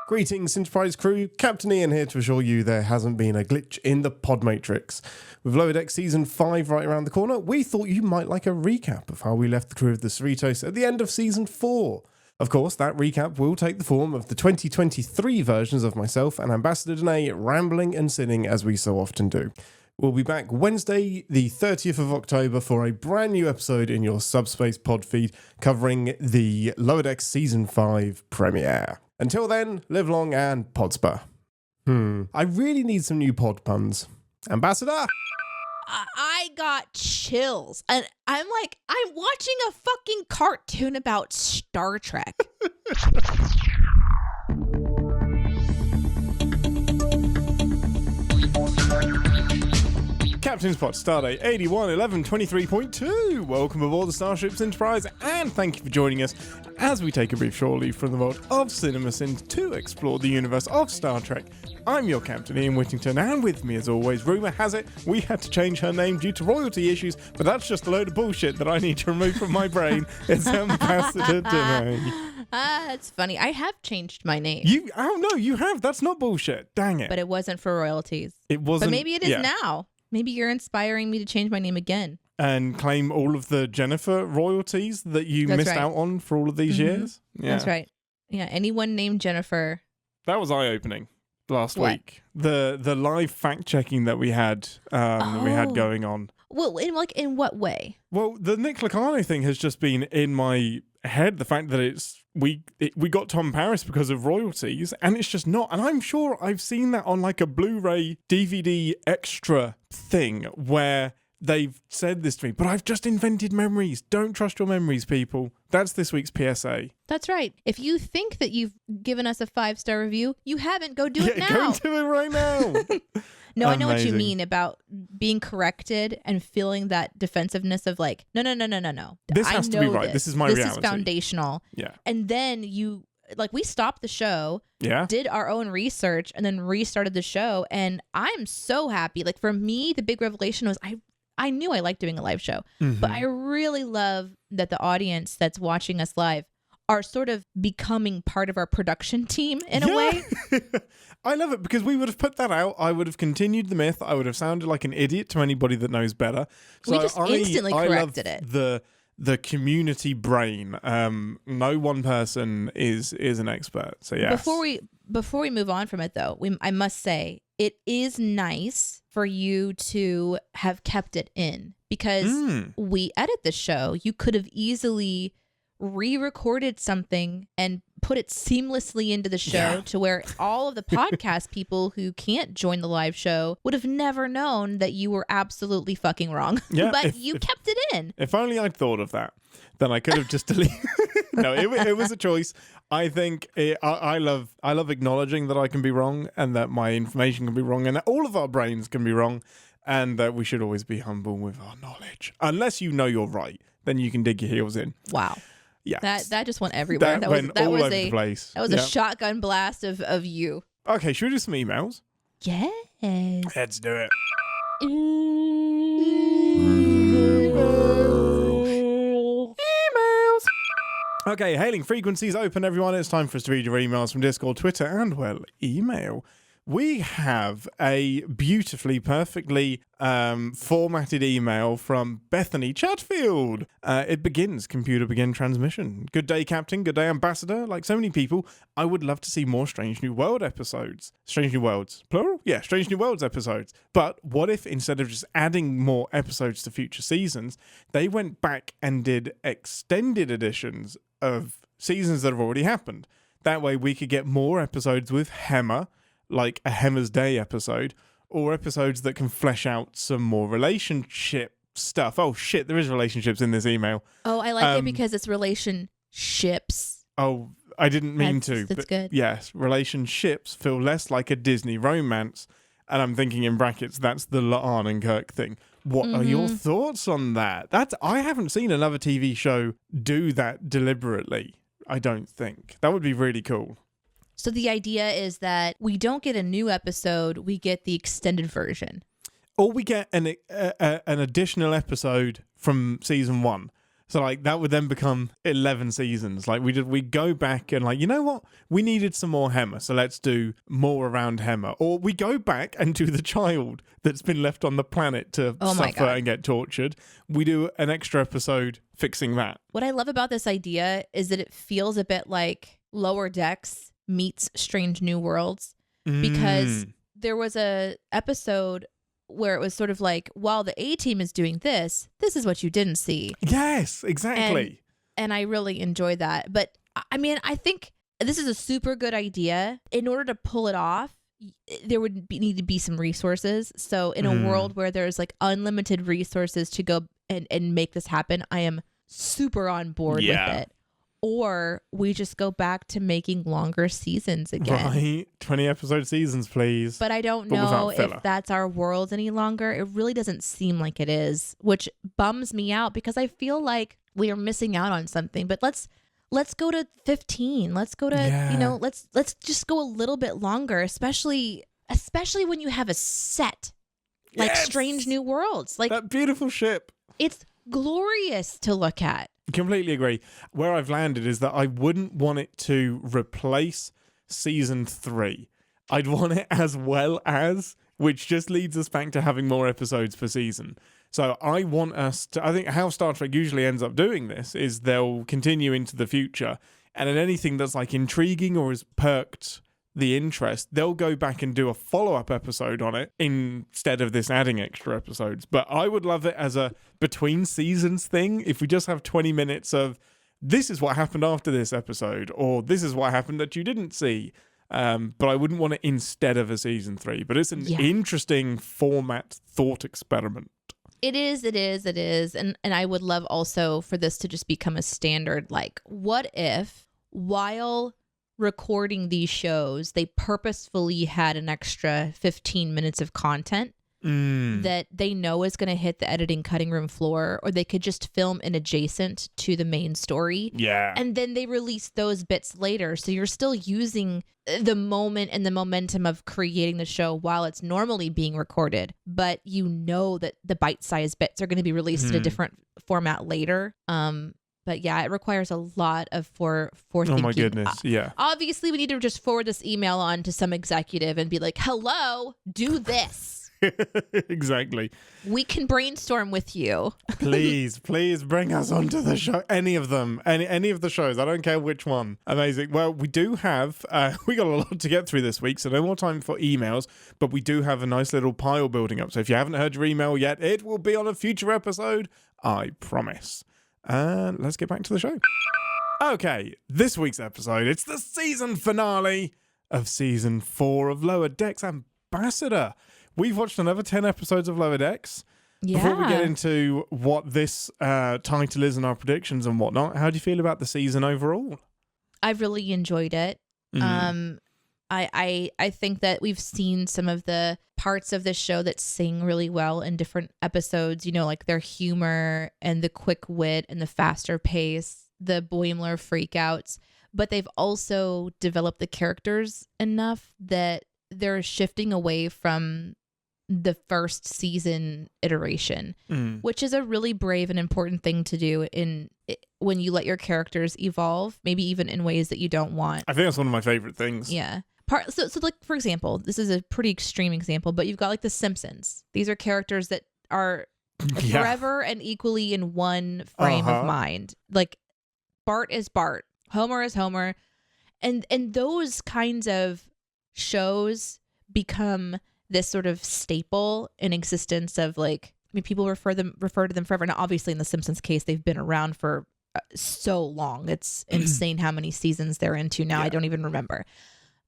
Greetings, Enterprise crew. Captain Ian here to assure you there hasn't been a glitch in the pod matrix. With Lower Deck Season 5 right around the corner, we thought you might like a recap of how we left the crew of the Cerritos at the end of Season 4. Of course, that recap will take the form of the 2023 versions of myself and Ambassador Deneé rambling and sinning as we so often do. We'll be back Wednesday, the 30th of October for a brand new episode in your Subspace pod feed covering the Lower Deck Season 5 premiere. Until then, live long and Podsper. I really need some new pod puns. Ambassador? I got chills. And I'm like, I'm watching a fucking cartoon about Star Trek. Captain's Pod, Stardate 811123.2. Welcome aboard the Starship's Enterprise, and thank you for joining us as we take a brief shore leave from the world of CinemaSins to explore the universe of Star Trek. I'm your Captain Ian Whittington, and with me as always, rumour has it we had to change her name due to royalty issues, but that's just a load of bullshit that I need to remove from my brain. It's Ambassador Deneé. That's funny. I have changed my name. Oh no, you have. That's not bullshit. Dang it. But it wasn't for royalties. It wasn't. But maybe it is now. Maybe you're inspiring me to change my name again. And claim all of the Jennifer royalties that you missed out on for all of these years? Yeah. That's right. Yeah, anyone named Jennifer. That was eye-opening last week. The live fact-checking that we had going on. Well, in what way? Well, the Nick Locano thing has just been in my head. The fact that we got Tom Paris because of royalties, and it's just not. And I'm sure I've seen that on like a Blu-ray DVD extra thing where they've said this to me, but I've just invented memories. Don't trust your memories, people. That's this week's PSA. That's right. If you think that you've given us a 5-star review, you haven't. Go do it now. Go do it right now. No, I know what you mean about being corrected and feeling that defensiveness of like, no. This has to be right. This is my reality. This is foundational. Yeah. And then we stopped the show, did our own research, and then restarted the show. And I'm so happy. Like for me, the big revelation was I knew I liked doing a live show, but I really love that the audience that's watching us live are sort of becoming part of our production team in a way. I love it because we would have put that out. I would have continued the myth. I would have sounded like an idiot to anybody that knows better. So we just instantly corrected it. The community brain. No one person is an expert. So yes. Before we move on from it though, I must say it is nice for you to have kept it in because we edit the show. You could have easily re-recorded something and put it seamlessly into the show to where all of the podcast people who can't join the live show would have never known that you were absolutely fucking wrong. Yeah, but you kept it in. If only I'd thought of that, then I could have just deleted. No, it was a choice. I think I love acknowledging that I can be wrong and that my information can be wrong and that all of our brains can be wrong and that we should always be humble with our knowledge. Unless you know you're right, then you can dig your heels in. Wow. Yeah, that just went everywhere. That went all over the place. That was a shotgun blast of you. Okay, should we do some emails? Yes. Let's do it. Emails. Okay, hailing frequencies open, everyone. It's time for us to read your emails from Discord, Twitter, and, well, email. We have a beautifully, perfectly formatted email from Bethany Chatfield. It begins, computer begin transmission. Good day, Captain. Good day, Ambassador. Like so many people, I would love to see more Strange New World episodes. Strange New Worlds, plural? Yeah, Strange New Worlds episodes. But what if instead of just adding more episodes to future seasons, they went back and did extended editions of seasons that have already happened? That way we could get more episodes with Hemmer, like a Hemmer's Day episode, or episodes that can flesh out some more relationship stuff. Oh shit, there is relationships in this email. Oh, I like it because it's relationships. Oh, I didn't mean to. That's good. Yes, relationships feel less like a Disney romance, and I'm thinking in brackets, that's the La'an and Kirk thing. What are your thoughts on that? I haven't seen another TV show do that deliberately, I don't think. That would be really cool. So the idea is that we don't get a new episode, we get the extended version. Or we get an additional episode from season 1. So like that would then become 11 seasons. Like we go back and like, you know what? We needed some more Hemmer, so let's do more around Hemmer. Or we go back and do the child that's been left on the planet to suffer and get tortured. We do an extra episode fixing that. What I love about this idea is that it feels a bit like Lower Decks meets Strange New Worlds, because there was a episode where it was sort of like, while the A-team is doing this is what you didn't see. Yes, exactly. And I really enjoy that. But I mean, I think this is a super good idea. In order to pull it off, there would need to be some resources. So in a world where there's like unlimited resources to go and make this happen, I am super on board with it. Or we just go back to making longer seasons again. Right. 20 episode seasons, please. But I don't know if that's our world any longer. It really doesn't seem like it is, which bums me out because I feel like we are missing out on something. But let's go to 15. Let's go to, let's just go a little bit longer, especially when you have a set like Strange New Worlds. Like that beautiful ship. It's glorious to look at. Completely agree. Where I've landed is that I wouldn't want it to replace season 3. I'd want it as well as, which just leads us back to having more episodes per season. So I want us to, I think how Star Trek usually ends up doing this is they'll continue into the future, and in anything that's like intriguing or has perked the interest, they'll go back and do a follow-up episode on it instead of this adding extra episodes. But I would love it as a between seasons thing. If we just have 20 minutes of this is what happened after this episode, or this is what happened that you didn't see. But I wouldn't want it instead of a season 3. But it's an interesting format thought experiment. It is. And I would love also for this to just become a standard. Like, what if while recording these shows, they purposefully had an extra 15 minutes of content that they know is going to hit the editing cutting room floor, or they could just film in adjacent to the main story. Yeah. And then they release those bits later. So you're still using the moment and the momentum of creating the show while it's normally being recorded, but you know that the bite-sized bits are going to be released in a different format later. But yeah, it requires a lot of forethinking. Oh my goodness, yeah. Obviously, we need to just forward this email on to some executive and be like, hello, do this. Exactly. We can brainstorm with you. Please bring us onto the show. Any of them. Any of the shows. I don't care which one. Amazing. Well, we do have, we got a lot to get through this week, so no more time for emails, but we do have a nice little pile building up. So if you haven't heard your email yet, it will be on a future episode. I promise. And let's get back to the show. Okay, this week's episode, it's the season finale of season 4 of Lower Decks Ambassador. We've watched another 10 episodes of Lower Decks. Yeah. Before we get into what this title is and our predictions and whatnot, how do you feel about the season overall? I've really enjoyed it. I think that we've seen some of the parts of the show that sing really well in different episodes, you know, like their humor and the quick wit and the faster pace, the Boimler freakouts, but they've also developed the characters enough that they're shifting away from the first season iteration, which is a really brave and important thing to do when you let your characters evolve, maybe even in ways that you don't want. I think that's one of my favorite things. Yeah. So like, for example, this is a pretty extreme example, but you've got like the Simpsons. These are characters that are forever and equally in one frame of mind. Like Bart is Bart, Homer is Homer. And those kinds of shows become this sort of staple in existence of like, I mean, people refer to them forever. Now, obviously in the Simpsons case, they've been around for so long. It's insane how many seasons they're into now. Yeah. I don't even remember.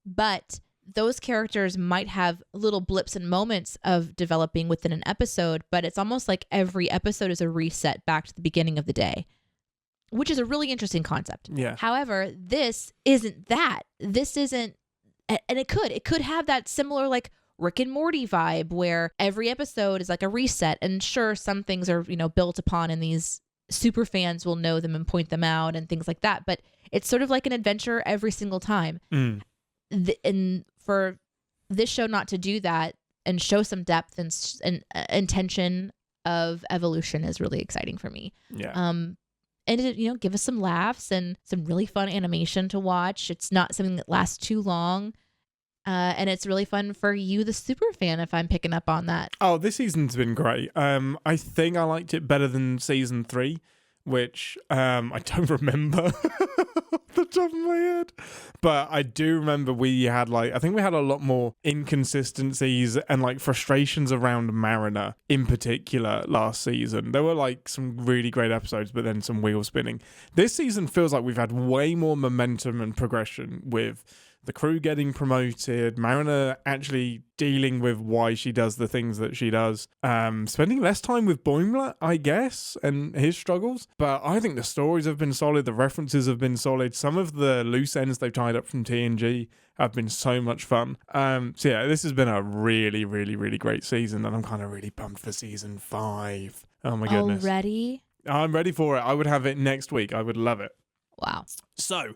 But those characters might have little blips and moments of developing within an episode, but it's almost like every episode is a reset back to the beginning of the day, which is a really interesting concept. Yeah. However, this isn't that. This isn't, and it could have that similar like Rick and Morty vibe where every episode is like a reset, and sure, some things are, you know, built upon and these super fans will know them and point them out and things like that, but it's sort of like an adventure every single time. And for this show not to do that and show some depth and intention of evolution is really exciting for me. Yeah. and it, give us some laughs and some really fun animation to watch. It's not something that lasts too long. And it's really fun for you, the super fan, if I'm picking up on that. Oh, this season's been great. I think I liked it better than season 3, which I don't remember off the top of my head. But I do remember I think we had a lot more inconsistencies and like frustrations around Mariner in particular last season. There were like some really great episodes, but then some wheel spinning. This season feels like we've had way more momentum and progression with the crew getting promoted, Mariner actually dealing with why she does the things that she does, spending less time with Boimler, I guess, and his struggles. But I think the stories have been solid, the references have been solid. Some of the loose ends they've tied up from TNG have been so much fun. So yeah, this has been a really, really, really great season, and I'm kind of really pumped for season 5. Oh my goodness. Already? I'm ready for it. I would have it next week. I would love it. Wow. So,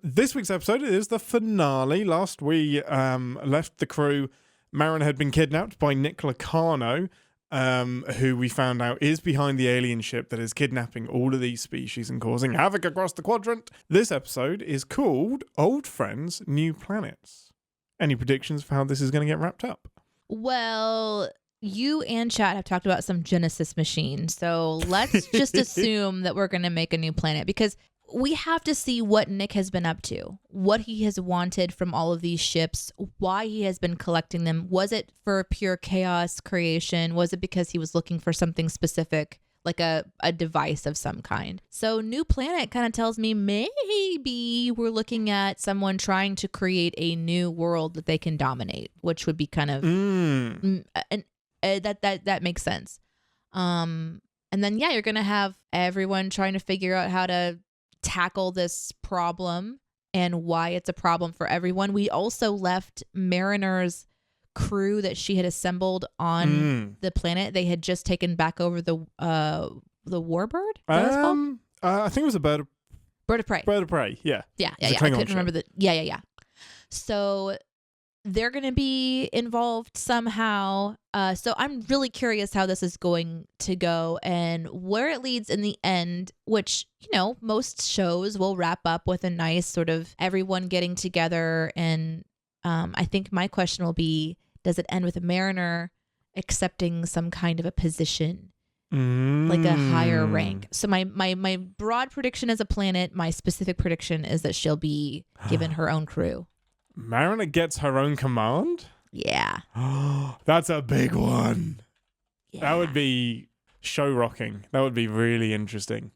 this week's episode is the finale. Last we left the crew, Mariner had been kidnapped by Nick Locarno, who we found out is behind the alien ship that is kidnapping all of these species and causing havoc across the quadrant. This episode is called Old Friends, New Planets. Any predictions for how this is going to get wrapped up? Well, you and Chat have talked about some Genesis machine, so let's just assume that we're going to make a new planet, because we have to see what Nick has been up to, what he has wanted from all of these ships, why he has been collecting them. Was it for pure chaos creation? Was it because he was looking for something specific, like a device of some kind? So New Planet kind of tells me maybe we're looking at someone trying to create a new world that they can dominate, which would be kind of that makes sense. And then you're gonna have everyone trying to figure out how to tackle this problem and why it's a problem for everyone. We also left Mariner's crew that she had assembled on the planet. They had just taken back over the warbird. Is that what it's called? I think it was a bird of prey. Bird of prey, yeah. Yeah. I couldn't remember the. Yeah. So they're going to be involved somehow. So I'm really curious how this is going to go and where it leads in the end, which, most shows will wrap up with a nice sort of everyone getting together. And I think my question will be, does it end with a Mariner accepting some kind of a position, like a higher rank? So my broad prediction is a planet. My specific prediction is that she'll be given her own crew. Mariner gets her own command? Yeah. That's a big one. Yeah. That would be show rocking. That would be really interesting.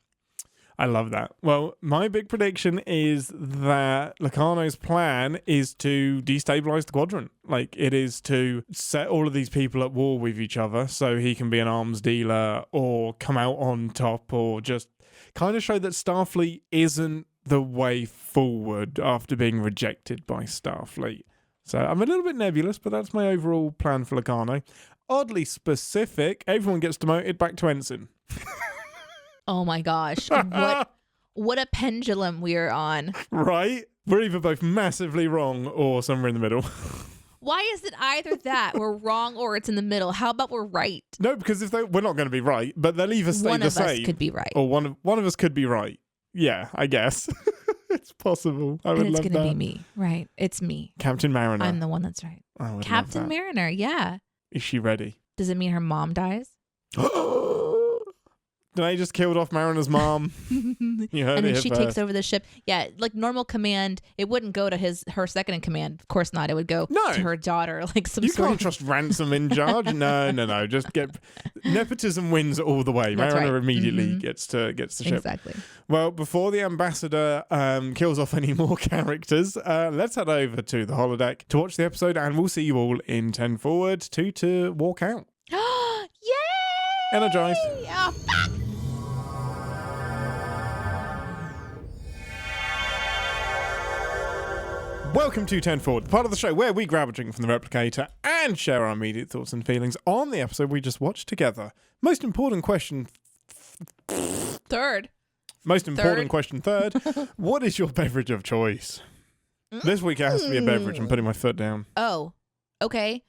I love that. Well, my big prediction is that Locarno's plan is to destabilize the quadrant. Like, it is to set all of these people at war with each other so he can be an arms dealer or come out on top, or just kind of show that Starfleet isn't the way forward after being rejected by Starfleet. So I'm a little bit nebulous, but that's my overall plan for Locarno. Oddly specific, everyone gets demoted back to ensign. Oh my gosh. What a pendulum we're on. Right? We're either both massively wrong or somewhere in the middle. Why is it either that we're wrong or it's in the middle? How about we're right? No, because we're not going to be right, but they'll either stay the same. One of us could be right. Or one of us could be right. Yeah, I guess. It's possible. I would love that. It's going to be me. Right. It's me. Captain Mariner. I'm the one that's right. Captain Mariner. Yeah. Is she ready? Does it mean her mom dies? Deneé just killed off Mariner's mom. You heard and then it she first. takes over the ship. Yeah, like normal command, it wouldn't go to her second in command. Of course not. It would go to her daughter. Like some. You sort can't trust Ransom in charge. No. Just get nepotism wins all the way. That's Mariner right. immediately gets the ship. Exactly. Well, before the ambassador kills off any more characters, let's head over to the holodeck to watch the episode, and we'll see you all in 10 forward, 2 to walk out. Yay! Energize. Yeah. Welcome to 10 Forward, the part of the show where we grab a drink from the replicator and share our immediate thoughts and feelings on the episode we just watched together. Most important question third. What is your beverage of choice? This week it has to be a beverage. I'm putting my foot down. Oh, okay.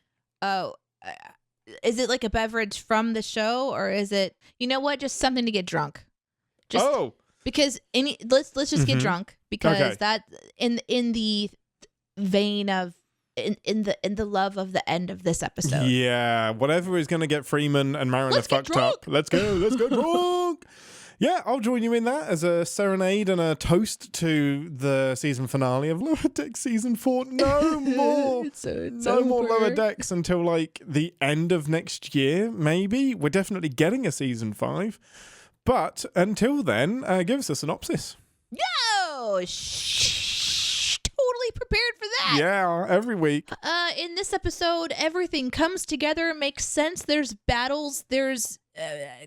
Is it like a beverage from the show, or is it, just something to get drunk? Just because let's just get drunk, because that in the vein of in the love of the end of this episode. Yeah, whatever is going to get Freeman and Mariner fucked up. Let's go drunk. Yeah, I'll join you in that as a serenade and a toast to the season finale of Lower Decks season 4. No more. No more Lower Decks until like the end of next year, maybe. We're definitely getting a season 5. But until then, give us a synopsis. Yo! Totally prepared for that. Yeah, every week. In this episode, everything comes together, makes sense. There's battles, there's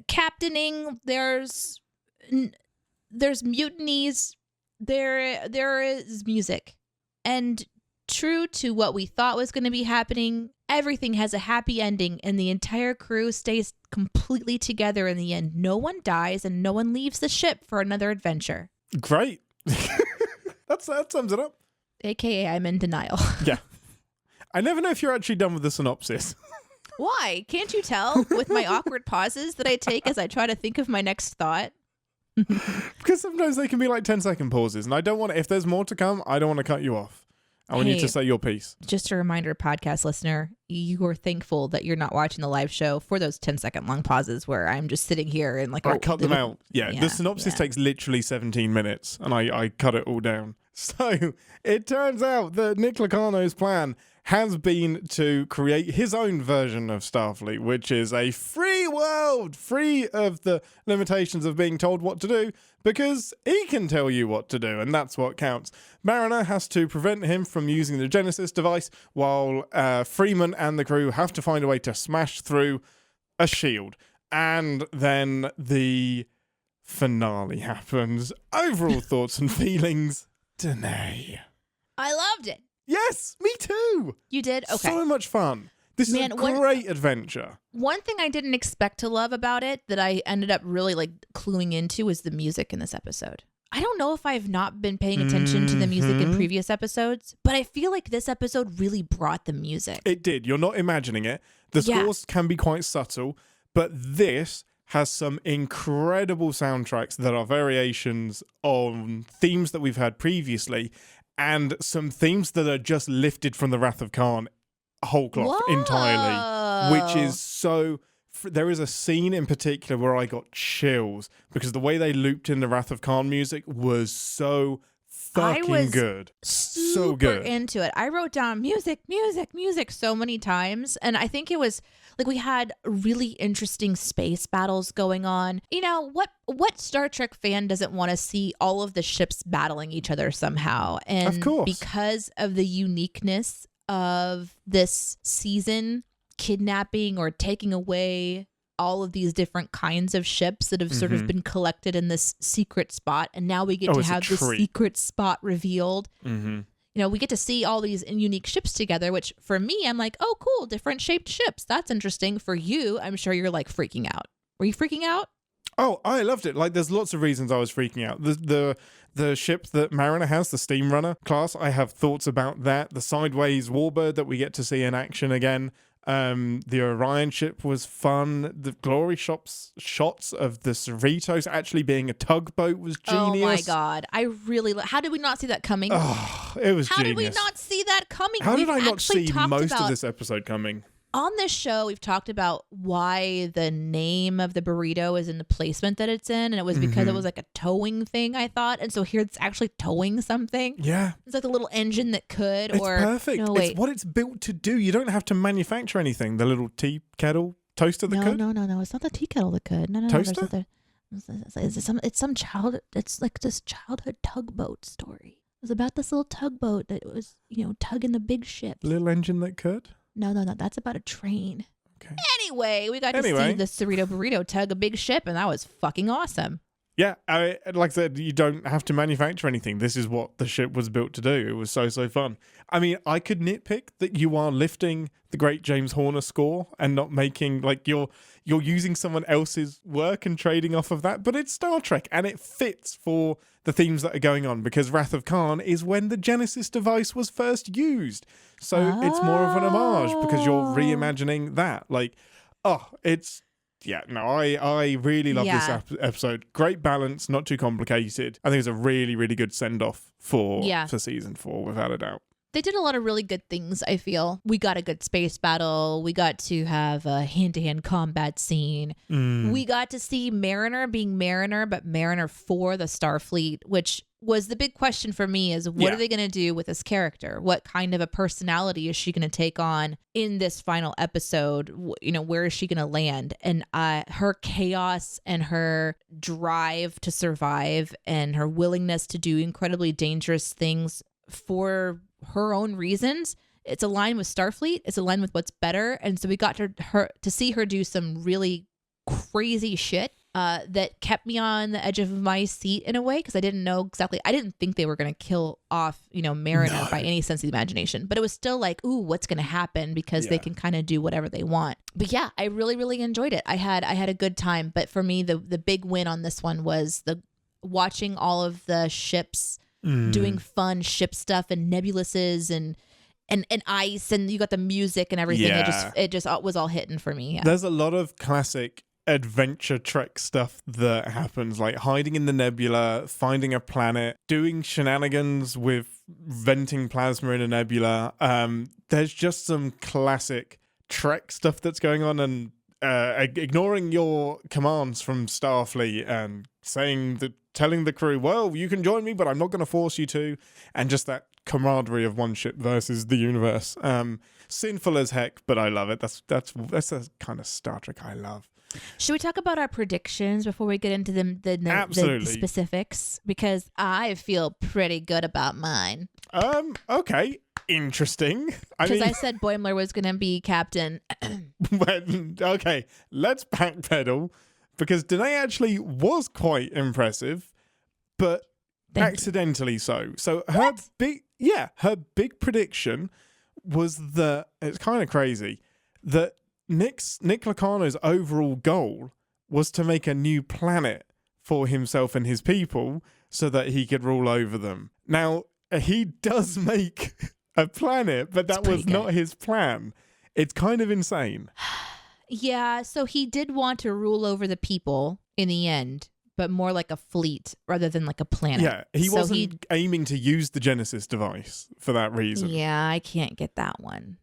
captaining, there's mutinies, there is music. And true to what we thought was going to be happening, everything has a happy ending, and the entire crew stays completely together in the end. No one dies, and no one leaves the ship for another adventure. Great. That sums it up. AKA, I'm in denial. Yeah. I never know if you're actually done with the synopsis. Why? Can't you tell with my awkward pauses that I take as I try to think of my next thought? Because sometimes they can be like 10-second pauses, and I don't want to, if there's more to come, I don't want to cut you off. I want you to say your piece. Just a reminder, podcast listener, you are thankful that you're not watching the live show for those 10-second long pauses where I'm just sitting here and like... I cut them out. Yeah, the synopsis takes literally 17 minutes, and I cut it all down. So it turns out that Nick Locano's plan has been to create his own version of Starfleet, which is a free world, free of the limitations of being told what to do, because he can tell you what to do, and that's what counts. Mariner has to prevent him from using the Genesis device, while Freeman and the crew have to find a way to smash through a shield. And then the finale happens. Overall thoughts and feelings, Deneé. I loved it. Yes, me too. You did? Okay. So much fun. This is a great adventure. One thing I didn't expect to love about it that I ended up really like cluing into was the music in this episode. I don't know if I've not been paying attention to the music in previous episodes, but I feel like this episode really brought the music. It did. You're not imagining it. The scores can be quite subtle, but this has some incredible soundtracks that are variations on themes that we've had previously, and some themes that are just lifted from the Wrath of Khan whole cloth entirely, which is so... There is a scene in particular where I got chills because the way they looped in the Wrath of Khan music was so fucking good. So good. Into it. I wrote down music so many times, and I think it was like we had really interesting space battles going on. You know, what Star Trek fan doesn't want to see all of the ships battling each other somehow? And of course, because of the uniqueness of this season, kidnapping or taking away all of these different kinds of ships that have sort of been collected in this secret spot, and now we get to have this secret spot revealed. You know, we get to see all these unique ships together, which for me, I'm like, oh, cool, different shaped ships. That's interesting. For you, I'm sure you're like freaking out. Were you freaking out? Oh, I loved it. Like, there's lots of reasons I was freaking out. The ship that Mariner has, the Steam Runner class, I have thoughts about that. The Sideways Warbird that we get to see in action again. The Orion ship was fun. The glory shots of the Cerritos actually being a tugboat was genius. Oh my god, I really. How did we not see that coming? Oh, it was genius. How did we not see that coming? How did I not see most of this episode coming? On this show, we've talked about why the name of the burrito is in the placement that it's in, and it was because it was like a towing thing, I thought. And so here it's actually towing something. Yeah. It's like the little engine that could. It's perfect. No, wait. It's what it's built to do. You don't have to manufacture anything. The little tea kettle toaster that could? No. It's not the tea kettle that could. No. Toaster? It's some child. It's like this childhood tugboat story. It was about this little tugboat that was, tugging the big ships. Little engine that could? No. That's about a train. Okay. Anyway, we got to see the Cerrito burrito tug a big ship, and that was fucking awesome. Yeah, like I said, you don't have to manufacture anything. This is what the ship was built to do. It was so fun. I mean, I could nitpick that you are lifting the great James Horner score and not making, like, you're using someone else's work and trading off of that, but it's Star Trek, and it fits for the themes that are going on, because Wrath of Khan is when the Genesis device was first used. So it's more of an homage, because you're reimagining that. Like, it's Yeah, no, I really love this episode. Great balance, not too complicated. I think it's a really, really good send-off for season 4, without a doubt. They did a lot of really good things, I feel. We got a good space battle. We got to have a hand-to-hand combat scene. We got to see Mariner being Mariner, but Mariner for the Starfleet, which was the big question for me is what are they going to do with this character? What kind of a personality is she going to take on in this final episode? You know, where is she going to land? And her chaos and her drive to survive and her willingness to do incredibly dangerous things for her own reasons, it's aligned with Starfleet. It's aligned with what's better. And so we got to see her do some really crazy shit that kept me on the edge of my seat in a way, because I didn't know exactly. I didn't think they were going to kill off, Mariner by any sense of the imagination. But it was still like, ooh, what's going to happen? Because they can kind of do whatever they want. But yeah, I really, really enjoyed it. I had a good time. But for me, the big win on this one was watching all of the ships doing fun ship stuff and nebuluses and ice, and you got the music and everything. It just was all hitting for me. Yeah. There's a lot of classic adventure trek stuff that happens, like hiding in the nebula, finding a planet, doing shenanigans with venting plasma in a nebula. There's just some classic trek stuff that's going on, and ignoring your commands from Starfleet and telling the crew, well, you can join me, but I'm not going to force you to, and just that camaraderie of one ship versus the universe. Sinful as heck, but I love it. That's the kind of Star Trek I love. Should we talk about our predictions before we get into the specifics? Because I feel pretty good about mine. Okay. Interesting. Because I said Boimler was going to be captain. Okay, let's backpedal, because Deneé actually was quite impressive, but accidentally so. So her big prediction was that, it's kind of crazy, that Nick Locano's overall goal was to make a new planet for himself and his people so that he could rule over them. Now, he does make a planet, but that was not his plan. It's kind of insane. Yeah, so he did want to rule over the people in the end, but more like a fleet rather than like a planet. Yeah, he wasn't aiming to use the Genesis device for that reason. Yeah, I can't get that one.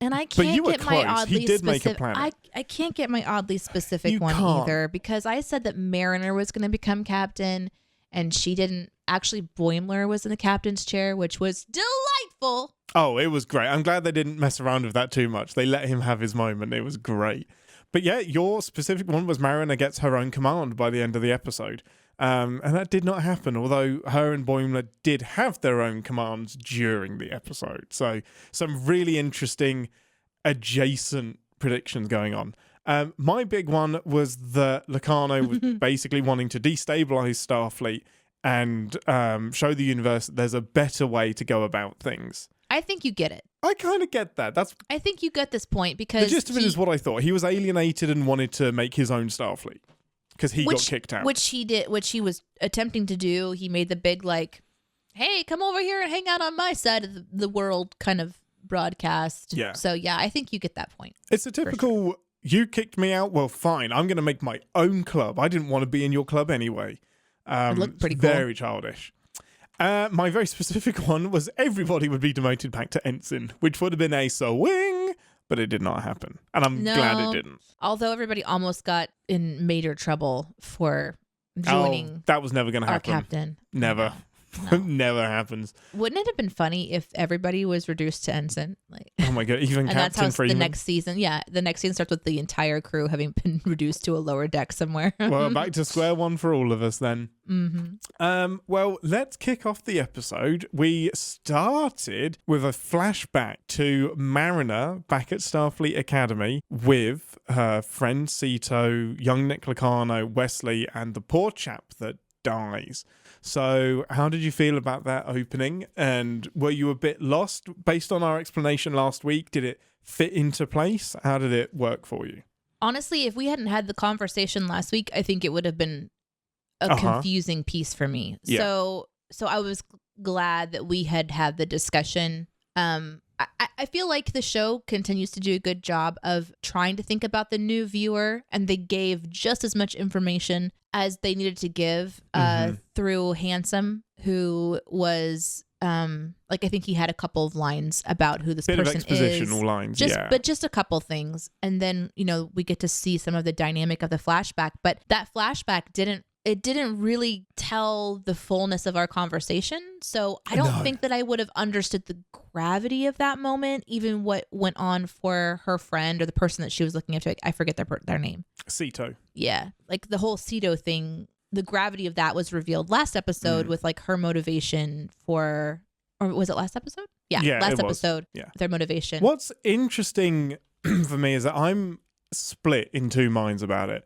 And I can't get my oddly specific. I can't get my oddly specific one either, because I said that Mariner was going to become captain, and she didn't. Actually, Boimler was in the captain's chair, which was delightful. Oh, it was great. I'm glad they didn't mess around with that too much. They let him have his moment. It was great. But yeah, your specific one was Mariner gets her own command by the end of the episode. And that did not happen, although her and Boimler did have their own commands during the episode. So some really interesting adjacent predictions going on. My big one was that Locano was basically wanting to destabilize Starfleet and show the universe that there's a better way to go about things. I think you get it. I kind of get that. I think you get this point, because the gist of it is what I thought. He was alienated and wanted to make his own Starfleet because he got kicked out. Which he did, which he was attempting to do. He made the big, like, hey, come over here and hang out on my side of the world kind of broadcast. Yeah. So, yeah, I think you get that point. It's a typical, you kicked me out, well, fine, I'm going to make my own club. I didn't want to be in your club anyway. It looked pretty cool. Very childish. My very specific one was everybody would be demoted back to ensign, which would have been a swing, but it did not happen. And I'm glad it didn't. Although everybody almost got in major trouble for joining that was never going to happen. Our captain. Never. No. Never happens. Wouldn't it have been funny if everybody was reduced to ensign? Oh my god, even and Captain that's how Freeman. The next season starts with the entire crew having been reduced to a lower deck somewhere. Well, back to square one for all of us then. Mm-hmm. Well, let's kick off the episode. We started with a flashback to Mariner back at Starfleet Academy with her friend Sito, young Nick Locano, Wesley, and the poor chap that dies. So how did you feel about that opening? And were you a bit lost based on our explanation last week? Did it fit into place? How did it work for you? Honestly, if we hadn't had the conversation last week, I think it would have been a confusing piece for me. Yeah. So I was glad that we had the discussion. I I feel like the show continues to do a good job of trying to think about the new viewer, and they gave just as much information as they needed to give through Handsome, who was like, I think he had a couple of lines about who this person is. Bit of expositional lines, But just a couple things. And then, we get to see some of the dynamic of the flashback. But that flashback didn't really tell the fullness of our conversation. So I don't think that I would have understood the gravity of that moment, even what went on for her friend or the person that she was looking up to. I forget their name. Cito. Yeah. Like the whole Cito thing, the gravity of that was revealed last episode with like her motivation or was it last episode? Yeah, last episode. Yeah. Their motivation. What's interesting for me is that I'm split in two minds about it.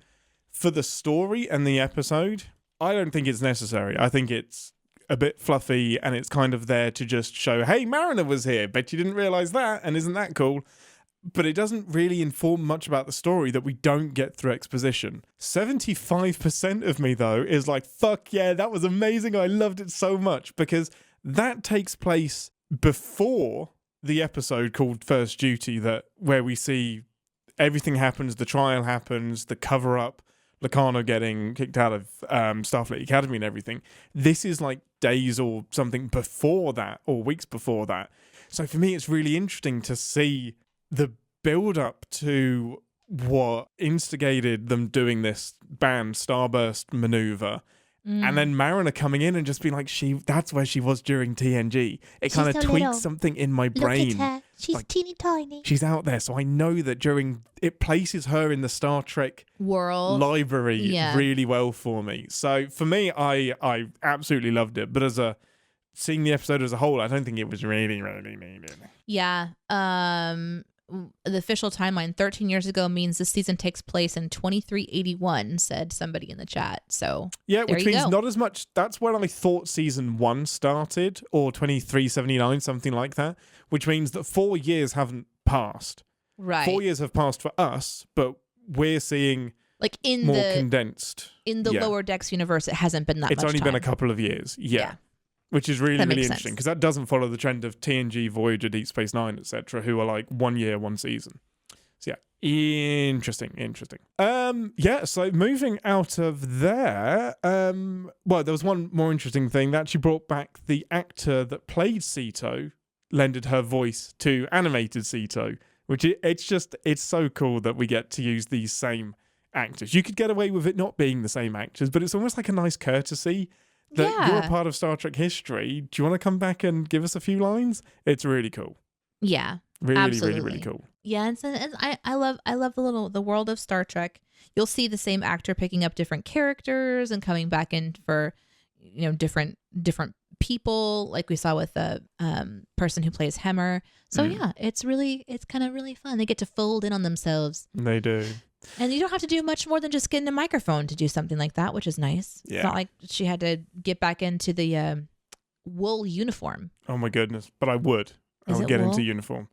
For the story and the episode, I don't think it's necessary. I think it's a bit fluffy and it's kind of there to just show, hey, Mariner was here. Bet you didn't realize that, and isn't that cool? But it doesn't really inform much about the story that we don't get through exposition. 75% of me, though, is like, fuck yeah, that was amazing. I loved it so much, because that takes place before the episode called First Duty, where we see everything happens, the trial happens, the cover-up, Locarno getting kicked out of Starfleet Academy and everything. This is like days or something before that, or weeks before that. So for me, it's really interesting to see the build-up to what instigated them doing this banned Starburst maneuver. And then Mariner coming in and just being like, that's where she was during TNG. It kind of tweaks something in my brain. Look at her. She's like, teeny tiny. She's out there. So I know that it places her in the Star Trek world library really well for me. So for me, I absolutely loved it. But seeing the episode as a whole, I don't think it was really, really needed. Yeah. The official timeline 13 years ago means this season takes place in 2381, said somebody in the chat. So yeah, which means not as much. That's when I thought season 1 started, or 2379, something like that, which means that 4 years haven't passed. Right. 4 years have passed for us, but we're seeing like condensed. In the Lower Decks universe, it hasn't been that much It's only been a couple of years. Yeah. Which is really, really interesting, because that doesn't follow the trend of TNG, Voyager, Deep Space Nine, etc., who are like 1 year, 1 season. So yeah, interesting. So moving out of there, well, there was one more interesting thing. That she brought back the actor that played Cito, lended her voice to animated Cito, which it's so cool that we get to use these same actors. You could get away with it not being the same actors, but it's almost like a nice courtesy that you're a part of Star Trek history. Do you want to come back and give us a few lines? It's really cool. Yeah, really, absolutely. really, really cool. Yeah, and I love the world of Star Trek. You'll see the same actor picking up different characters and coming back in for different people, like we saw with the person who plays Hemmer. So yeah, it's kind of really fun. They get to fold in on themselves. They do. And you don't have to do much more than just get in a microphone to do something like that, which is nice. Yeah. It's not like she had to get back into the wool uniform. Oh my goodness. But I would get into uniform.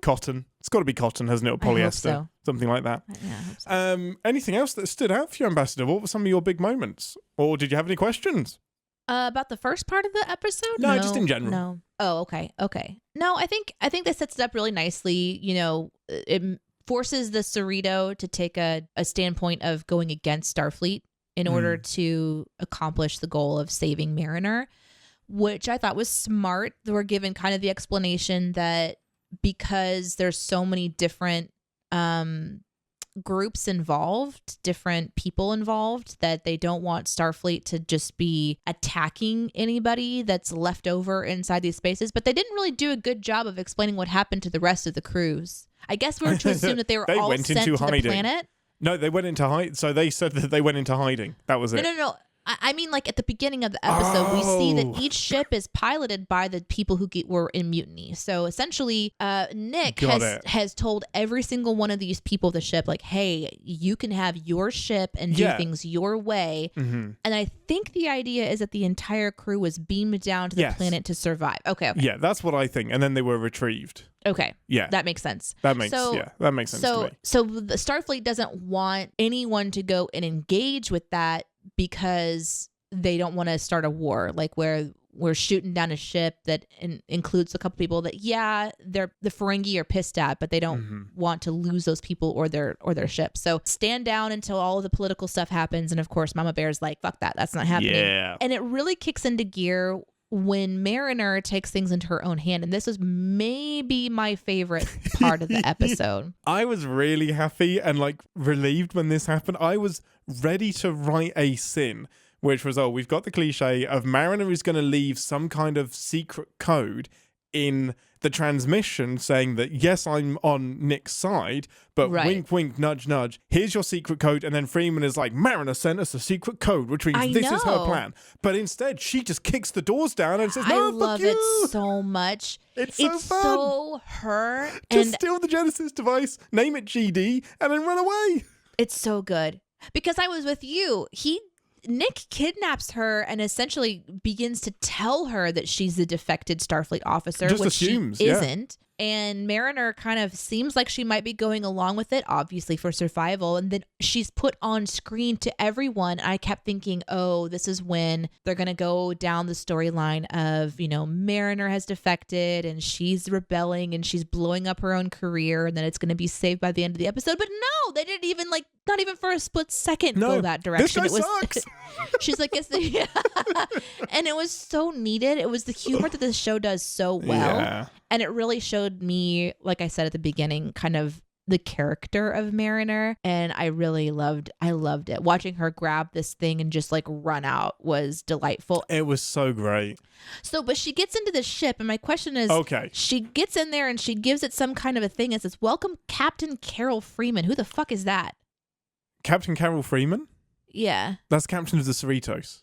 Cotton. It's got to be cotton, hasn't it? Or polyester. So. Something like that. Yeah, I hope so. Anything else that stood out for you, Ambassador? What were some of your big moments? Or did you have any questions? About the first part of the episode? No, just in general. No. Oh, okay. No, I think that sets it up really nicely. It forces the Cerrito to take a standpoint of going against Starfleet in order to accomplish the goal of saving Mariner, which I thought was smart. They were given kind of the explanation that because there's so many different groups involved, different people involved, that they don't want Starfleet to just be attacking anybody that's left over inside these spaces. But they didn't really do a good job of explaining what happened to the rest of the crews. I guess we were to assume that they were all sent to the planet. No, they went into hiding. So they said that they went into hiding. That was it. No. I mean, like at the beginning of the episode, we see that each ship is piloted by the people who were in mutiny. So essentially, Nick has told every single one of these people of the ship, like, hey, you can have your ship and do things your way. Mm-hmm. And I think the idea is that the entire crew was beamed down to the planet to survive. Okay. Yeah, that's what I think. And then they were retrieved. Okay. Yeah. That makes sense. That makes sense to me. So the Starfleet doesn't want anyone to go and engage with that because they don't want to start a war, like where we're shooting down a ship that includes a couple people that, the Ferengi are pissed at, but they don't want to lose those people or their ship. So stand down until all of the political stuff happens. And of course, Mama Bear's like, fuck that. That's not happening. Yeah. And it really kicks into gear when Mariner takes things into her own hand. And this was maybe my favorite part of the episode. I was really happy and like relieved when this happened. I was ready to write a sin, which was, we've got the cliche of Mariner is going to leave some kind of secret code in the transmission saying that, yes, I'm on Nick's side, but wink, wink, nudge, nudge. Here's your secret code. And then Freeman is like, Mariner sent us a secret code, which means this is her plan. But instead, she just kicks the doors down and says, no, I love fuck you. it so much. It's so fun. So her. Just steal the Genesis device, name it GD, and then run away. It's so good. Because I was with you. Nick kidnaps her and essentially begins to tell her that she's the defected Starfleet officer, just which assumes, she isn't. And Mariner kind of seems like she might be going along with it, obviously for survival. And then she's put on screen to everyone. I kept thinking, this is when they're going to go down the storyline of, Mariner has defected and she's rebelling and she's blowing up her own career. And then it's going to be saved by the end of the episode. But no, they didn't even not even for a split second go that direction. This guy sucks. She's like, and it was so needed. It was the humor that this show does so well. Yeah. And it really showed me, like I said at the beginning, kind of the character of Mariner. And I loved it. Watching her grab this thing and just run out was delightful. It was so great. So, but she gets into the ship. And my question is, she gets in there and she gives it some kind of a thing and says, welcome Captain Carol Freeman. Who the fuck is that? Captain Carol Freeman? Yeah. That's Captain of the Cerritos.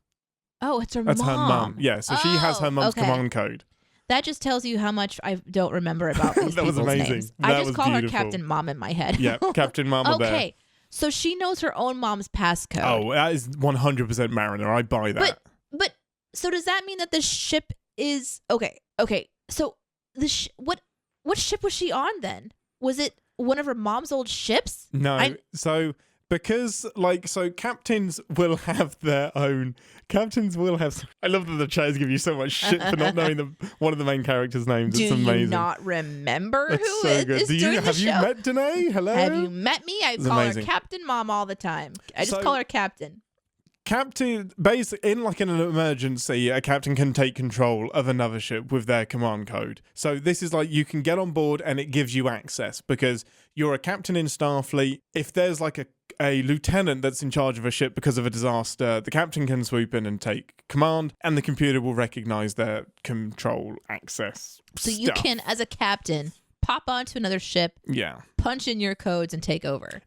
Oh, it's her That's mom. That's her mum. Yeah, so she has her mum's command code. That just tells you how much I don't remember about these That was people's amazing. names. That I just was call beautiful. her Captain Mom in my head. Yeah, Captain Mama Bear. Okay, so she knows her own mom's passcode. Oh, that is 100% Mariner. I buy that. But so does that mean that the ship is okay? So what ship was she on then? Was it one of her mom's old ships? No. Because, captains will have their own... Captains will have... I love that the chairs give you so much shit for not knowing one of the main characters' names. It's amazing. Do you not remember That's who so is good. doing the show? Have you met Deneé? Hello? Have you met me? I call her Captain Mom all the time. I just call her Captain. Captain, basically, in an emergency, a captain can take control of another ship with their command code. So this is you can get on board and it gives you access because you're a captain in Starfleet. If there's a lieutenant that's in charge of a ship because of a disaster, the captain can swoop in and take command and the computer will recognize their control access. So you can, as a captain, pop onto another ship, punch in your codes and take over.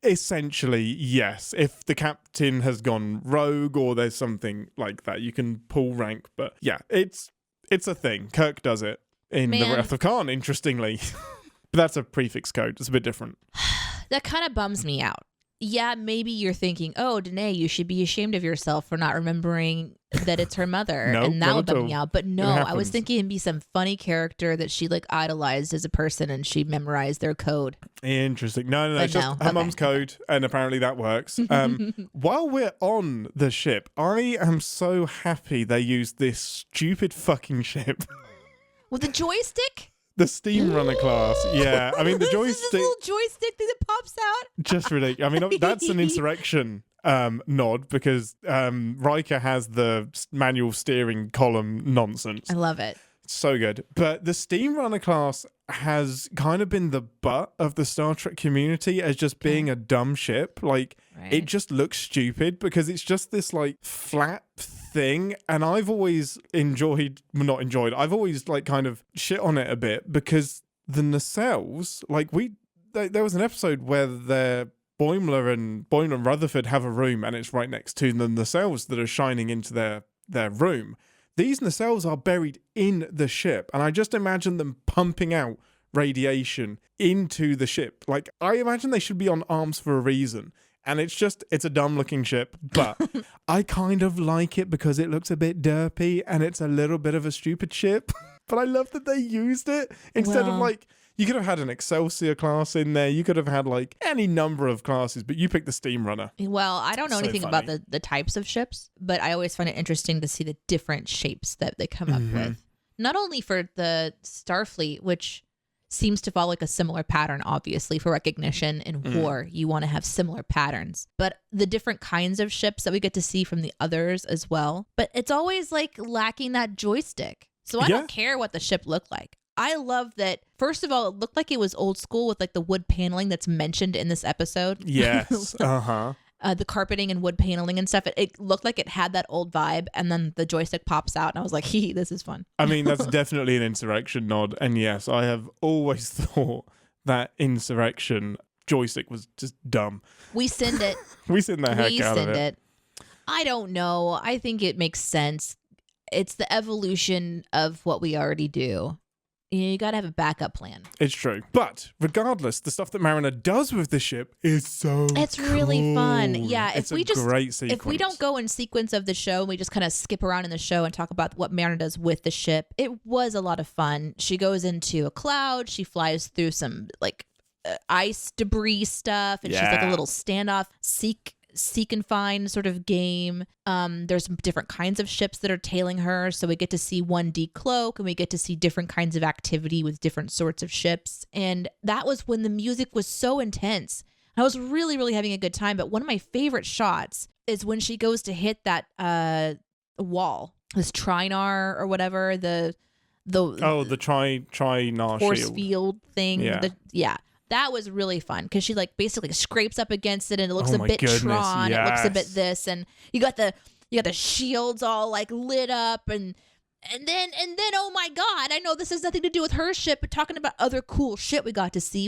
Essentially, yes. If the captain has gone rogue or there's something like that, you can pull rank. But yeah, it's a thing. Kirk does it in The Wrath of Khan, interestingly. But that's a prefix code. It's a bit different. That kind of bums me out. Yeah, maybe you're thinking, Deneé, you should be ashamed of yourself for not remembering that it's her mother. No, and that would bum me out. But no, I was thinking it'd be some funny character that she idolized as a person and she memorized their code. Interesting. No, it's just her mum's code, and apparently that works. While we're on the ship, I am so happy they used this stupid fucking ship. With a joystick? The Steam Runner class, yeah. I mean, the joystick... This little joystick thing that pops out? Just ridiculous. I mean, that's an insurrection nod because Riker has the manual steering column nonsense. I love it. So good. But the Steam Runner class has kind of been the butt of the Star Trek community as just being a dumb ship. It just looks stupid because it's just this flat thing, and I've always I've always kind of shit on it a bit because the nacelles, there was an episode where Boimler and Rutherford have a room and it's right next to the nacelles that are shining into their room. These nacelles are buried in the ship, and I just imagine them pumping out radiation into the ship. I imagine they should be on arms for a reason. And it's a dumb looking ship, but I kind of like it because it looks a bit derpy and it's a little bit of a stupid ship. But I love that they used it instead of like, you could have had an Excelsior class in there. You could have had like any number of classes, but you picked the Steam Runner. Well, I don't know So anything funny. about the types of ships, but I always find it interesting to see the different shapes that they come up with. Not only for the Starfleet, which seems to follow like a similar pattern, obviously, for recognition in war. You want to have similar patterns, but the different kinds of ships that we get to see from the others as well. But it's always like lacking that joystick. So I don't care what the ship looked like. I love that, first of all, it looked like it was old school with like the wood paneling that's mentioned in this episode. Yes. The carpeting and wood paneling and stuff. It looked like it had that old vibe, and then the joystick pops out, and I was like, this is fun. I mean, that's definitely an Insurrection nod. And yes, I have always thought that Insurrection joystick was just dumb. We sinned it. We sinned the heck out of it. I don't know. I think it makes sense. It's the evolution of what we already do. You got to have a backup plan. It's true. But regardless, the stuff that Mariner does with the ship is so It's really fun. Yeah. It's a great sequence. If we don't go in sequence of the show, we just kind of skip around in the show and talk about what Mariner does with the ship. It was a lot of fun. She goes into a cloud. She flies through some like ice debris stuff. And she's like a little standoff, seek and find sort of game. There's different kinds of ships that are tailing her, so we get to see one decloak, and we get to see different kinds of activity with different sorts of ships. And that was when the music was so intense. I was really, really having a good time. But one of my favorite shots is when she goes to hit that wall, this Trinar or whatever, the Trinar force shield. field thing. Yeah. That was really fun because she like basically scrapes up against it, and it looks a my bit goodness, Tron. yes. It looks a bit this, and you got the shields all like lit up, and then oh my God, I know this has nothing to do with her ship, but talking about other cool shit we got to see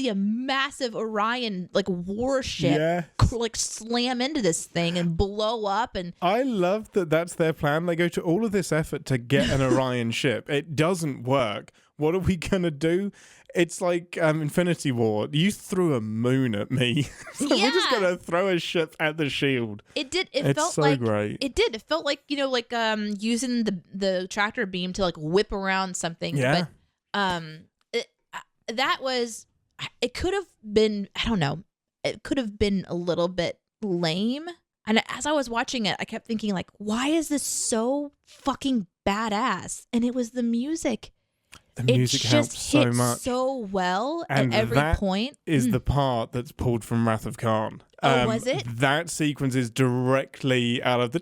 a massive Orion like warship like slam into this thing and blow up. And I love that that's their plan. They go to all of this effort to get an Orion ship. It doesn't work. What are we gonna do? It's like Infinity War. You threw a moon at me. So we're just going to throw a ship at the shield. It It's felt so like great. It did. It felt like, using the tractor beam to like whip around something. Yeah. But it could have been, I don't know, it could have been a little bit lame. And as I was watching it, I kept thinking like, why is this so fucking badass? And it was the music. The music helps so much. So well and at every point. Is the part that's pulled from Wrath of Khan. Oh, was it? That sequence is directly out of the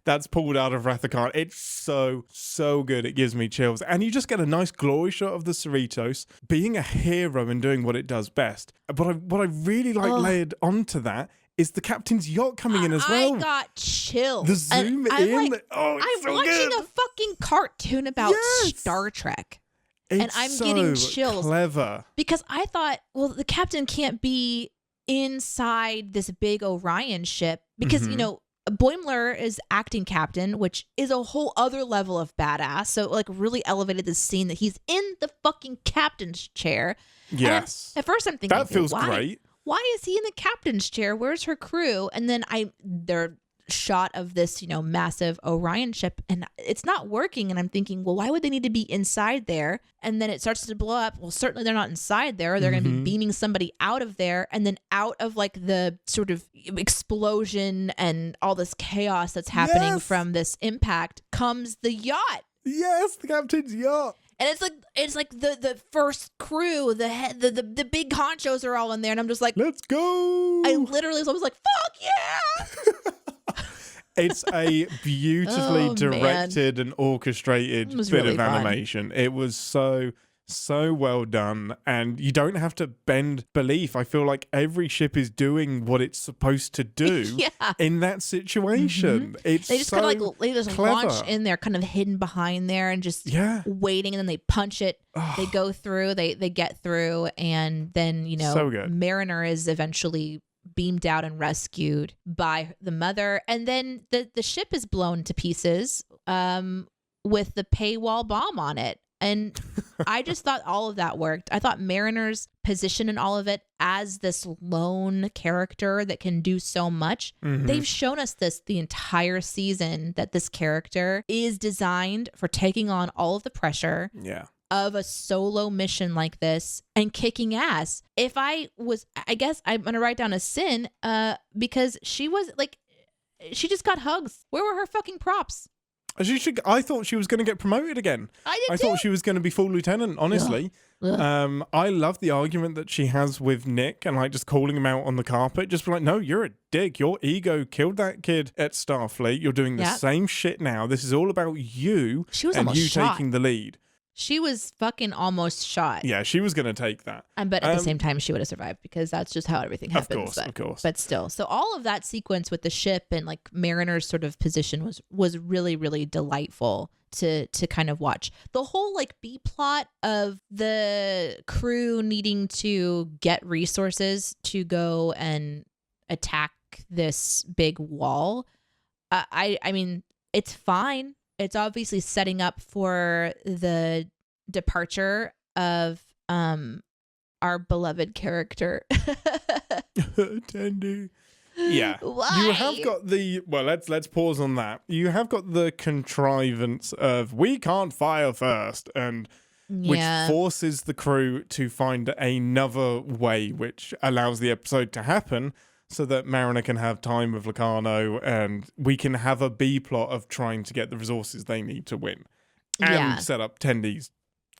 that's pulled out of Wrath of Khan. It's so good. It gives me chills. And you just get a nice glory shot of the Cerritos being a hero and doing what it does best. But what I really layered onto that is the captain's yacht coming in as well. I got chills. The zoom in. It's I'm so watching good. a fucking cartoon about Star Trek. And I'm getting chills. Clever. Because I thought, well, the captain can't be inside this big Orion ship. Because, Boimler is acting captain, which is a whole other level of badass. So, like, really elevated the scene that he's in the fucking captain's chair. Yes. And at first I'm thinking, that feels great. Why is he in the captain's chair? Where's her crew? And then their shot of this, massive Orion ship, and it's not working. And I'm thinking, well, why would they need to be inside there? And then it starts to blow up. Well, certainly they're not inside there. They're going to be beaming somebody out of there. And then out of like the sort of explosion and all this chaos that's happening from this impact comes the yacht. Yes, the captain's yacht. And it's like the first crew, the big honchos are all in there, and I'm just like, let's go. I literally was like, fuck yeah. It's a beautifully directed and orchestrated bit really of animation. It was so well done, and you don't have to bend belief. I feel like every ship is doing what it's supposed to do in that situation. It's they just so kind of like they just clever. launch in there, kind of hidden behind there, and just waiting, and then they punch it. They go through, they get through, and then so good. Mariner is eventually beamed out and rescued by the mother, and then the ship is blown to pieces with the paywall bomb on it. And I just thought all of that worked. I thought Mariner's position in all of it as this lone character that can do so much. They've shown us this the entire season, that this character is designed for taking on all of the pressure of a solo mission like this and kicking ass. If I guess I'm going to write down a sin because she was like, she just got hugs. Where were her fucking props? I thought she was going to get promoted again. I thought she was going to be full lieutenant, honestly. I love the argument that she has with Nick and like just calling him out on the carpet. Just be like, no, you're a dick. Your ego killed that kid at Starfleet. You're doing the same shit now. This is all about you and you taking the lead. She was fucking almost shot. Yeah, she was going to take that. But at the same time, she would have survived because that's just how everything happens. Of course. But still. So all of that sequence with the ship and like Mariner's sort of position was really, really delightful to kind of watch. The whole like B plot of the crew needing to get resources to go and attack this big wall. I mean, it's fine. It's obviously setting up for the departure of our beloved character. Tendi. Yeah. Why? You have got let's pause on that. You have got the contrivance of we can't fire first, and which forces the crew to find another way, which allows the episode to happen so that Mariner can have time with Locarno and we can have a B plot of trying to get the resources they need to win and set up Tendi's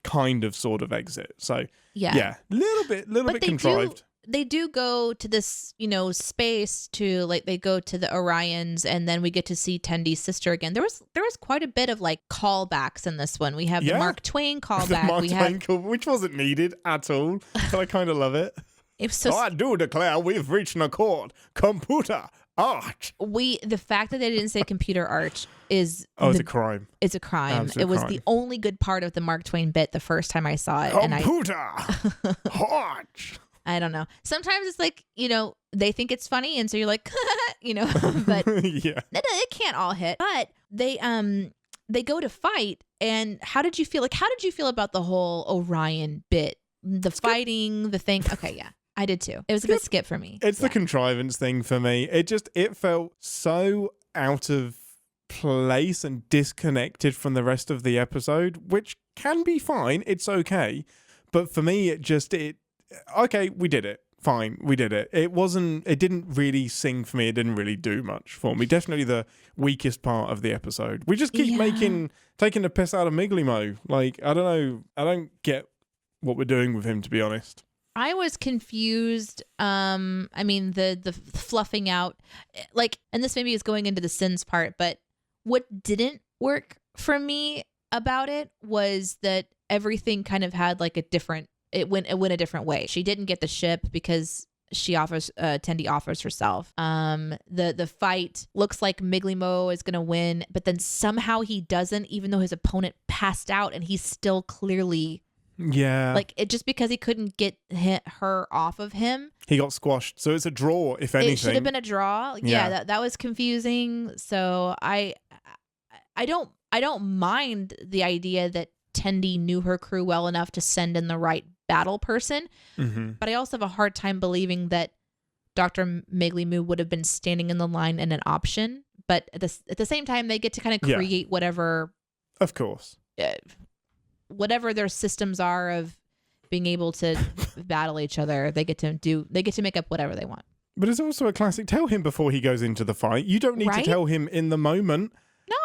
kind of sort of exit. So little bit contrived. They do go to this, space to like they go to the Orions, and then we get to see Tendi's sister again. There was quite a bit of like callbacks in this one. We have the Mark Twain callback, which wasn't needed at all, but I kind of love it. I do declare we've reached an accord. Computer arch. The fact that they didn't say computer arch is it's a crime. It's a crime. Absolute it was crime. The only good part of the Mark Twain bit the first time I saw it. Computer arch. I don't know. Sometimes it's like, they think it's funny, and so you're like, but it can't all hit. But they go to fight, and how did you feel? Like, how did you feel about the whole Orion bit? The fighting, the thing. Okay, yeah. I did too. It was a bit skip for me. It's the contrivance thing for me. It felt so out of place and disconnected from the rest of the episode, which can be fine. It's okay. But for me, okay, we did it. Fine, we did it. It didn't really sing for me. It didn't really do much for me. Definitely the weakest part of the episode. We just keep taking the piss out of Miglimo. Like, I don't know. I don't get what we're doing with him, to be honest. I was confused. I mean, the fluffing out, like, and this maybe is going into the sins part, but what didn't work for me about it was that everything kind of had like it went a different way. She didn't get the ship because Tendi offers herself. The fight looks like Miglimo is gonna win, but then somehow he doesn't, even though his opponent passed out, and he's still clearly like it, just because he couldn't get her off of him, he got squashed. So it's a draw, if anything. It should have been a draw. That was confusing. So I don't mind the idea that Tendi knew her crew well enough to send in the right battle person, but I also have a hard time believing that Dr. Miglimo would have been standing in the line and an option. But at the same time, they get to kind of create whatever, of course, whatever their systems are of being able to battle each other. They get to make up whatever they want. But it's also a classic. Tell him before he goes into the fight. You don't need to tell him in the moment.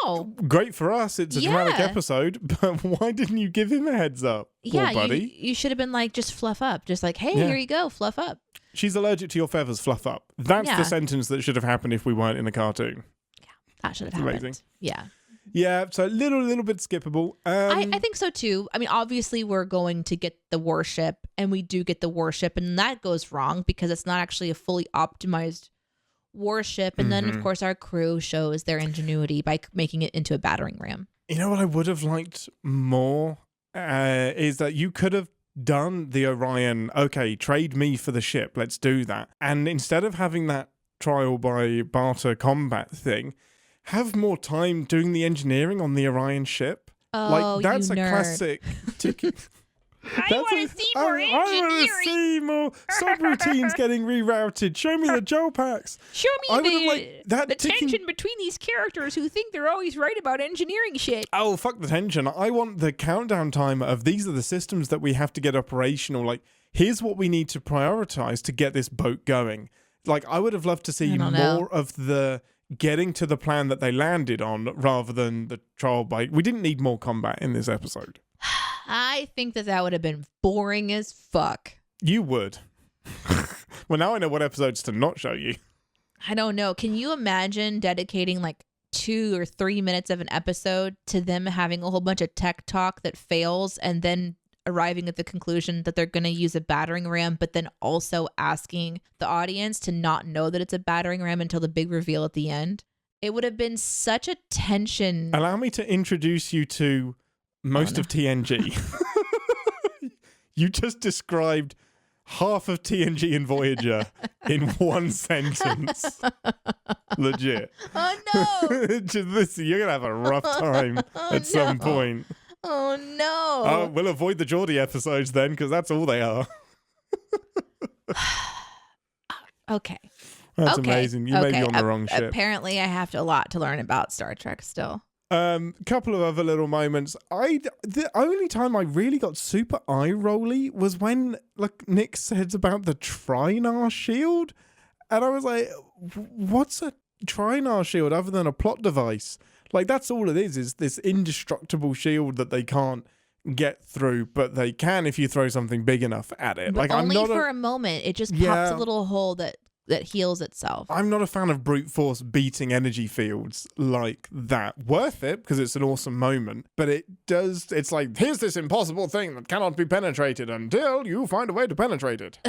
No. Great for us. It's a dramatic episode, but why didn't you give him a heads up? Poor buddy. You should have been like, just fluff up. Just like, hey, here you go, fluff up. She's allergic to your feathers, fluff up. That's the sentence that should have happened if we weren't in a cartoon. Yeah, that should have happened. Amazing. Yeah. Yeah, so a little bit skippable. I think so too. I mean, obviously we're going to get the warship, and we do get the warship, and that goes wrong because it's not actually a fully optimized warship. And then, of course, our crew shows their ingenuity by making it into a battering ram. You know what I would have liked more is that you could have done the Orion, okay, trade me for the ship, let's do that. And instead of having that trial by barter combat thing, have more time doing the engineering on the Orion ship. Oh, that's you a nerd. classic ticket. I want to see more I want to engineering. see more subroutines getting rerouted. Show me the gel packs. Show I me would've liked that the ticking- tension between these characters who think they're always right about engineering shit. Oh, fuck the tension. I want the countdown timer of these are the systems that we have to get operational. Like, here's what we need to prioritize to get this boat going. Like, I would have loved to see more of the getting to the plan that they landed on rather than the trial by. We didn't need more combat in this episode. I think that would have been boring as fuck. You would. Well, now I know what episodes to not show you. I don't know. Can you imagine dedicating like 2 or 3 minutes of an episode to them having a whole bunch of tech talk that fails and then arriving at the conclusion that they're going to use a battering ram, but then also asking the audience to not know that it's a battering ram until the big reveal at the end? It would have been such a tension. Allow me to introduce you to most of TNG. You just described half of TNG and Voyager in one sentence. Legit. Oh no. You're going to have a rough time at some point. Oh no. We'll avoid the Geordie episodes then, because that's all they are. Okay. That's amazing. You may be on the wrong ship. Apparently, I have a lot to learn about Star Trek still. Couple of other little moments. The only time I really got super eye rolly was when Nick said about the Trinar shield, and I was like, "What's a Trinar shield other than a plot device? Like, that's all it is this indestructible shield that they can't get through, but they can if you throw something big enough at it. But like, only I'm not for a moment. It just pops a little hole that heals itself. I'm not a fan of brute force beating energy fields like that. Worth it because it's an awesome moment, but it's like, here's this impossible thing that cannot be penetrated until you find a way to penetrate it.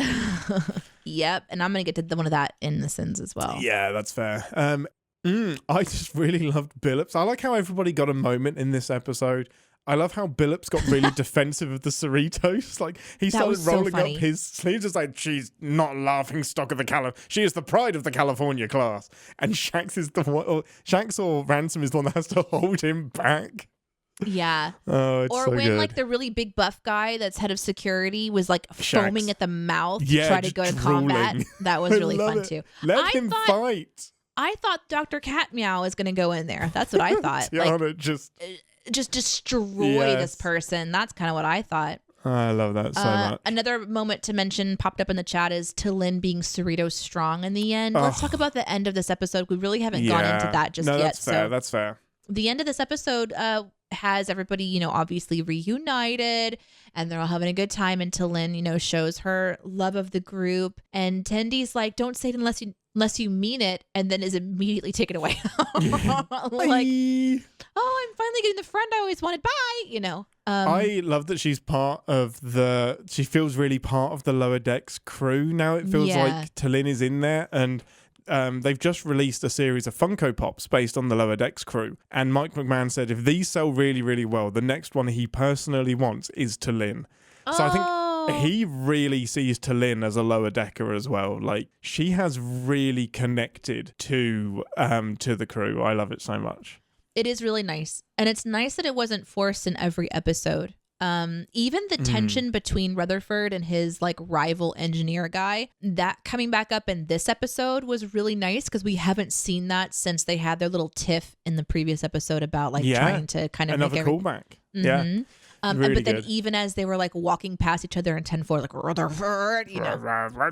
Yep, and I'm going to get to one of that in the Sins as well. Yeah, that's fair. I just really loved Billups. I like how everybody got a moment in this episode. I love how Billups got really defensive of the Cerritos. Like, he started rolling up his sleeves. It's like, she's not laughing stock of the she is the pride of the California class. And Shax or Ransom is the one that has to hold him back. Yeah. Oh, it's or so when good. like the really big buff guy that's head of security was like foaming at the mouth to Yeah, try to go to combat. That was really fun too. Let him fight. I thought Dr. Cat Meow was going to go in there. That's what I thought. Tiana just destroy this person. That's kind of what I thought. I love that so much. Another moment to mention popped up in the chat is T'Lyn being Cerritos strong in the end. Let's talk about the end of this episode. We really haven't gone into that just yet. That's fair. That's fair. The end of this episode has everybody, obviously reunited, and they're all having a good time until Lynn, shows her love of the group. And Tendy's like, don't say it unless you mean it, and then is immediately taken away. Like, oh, I'm finally getting the friend I always wanted. Bye, I love that she's she feels really part of the Lower Decks crew now. It feels like T'Lyn is in there, and they've just released a series of Funko Pops based on the Lower Decks crew. And Mike McMahon said if these sell really, really well, the next one he personally wants is T'Lyn. So I think he really sees T'Lyn as a Lower Decker as well. Like, she has really connected to the crew. I love it so much. It is really nice. And it's nice that it wasn't forced in every episode. Even the tension between Rutherford and his like rival engineer guy, that coming back up in this episode was really nice because we haven't seen that since they had their little tiff in the previous episode about like trying to kind of another make callback. Mm-hmm. Yeah. Really but then good. Even as they were like walking past each other in 10-4, like Rutherford,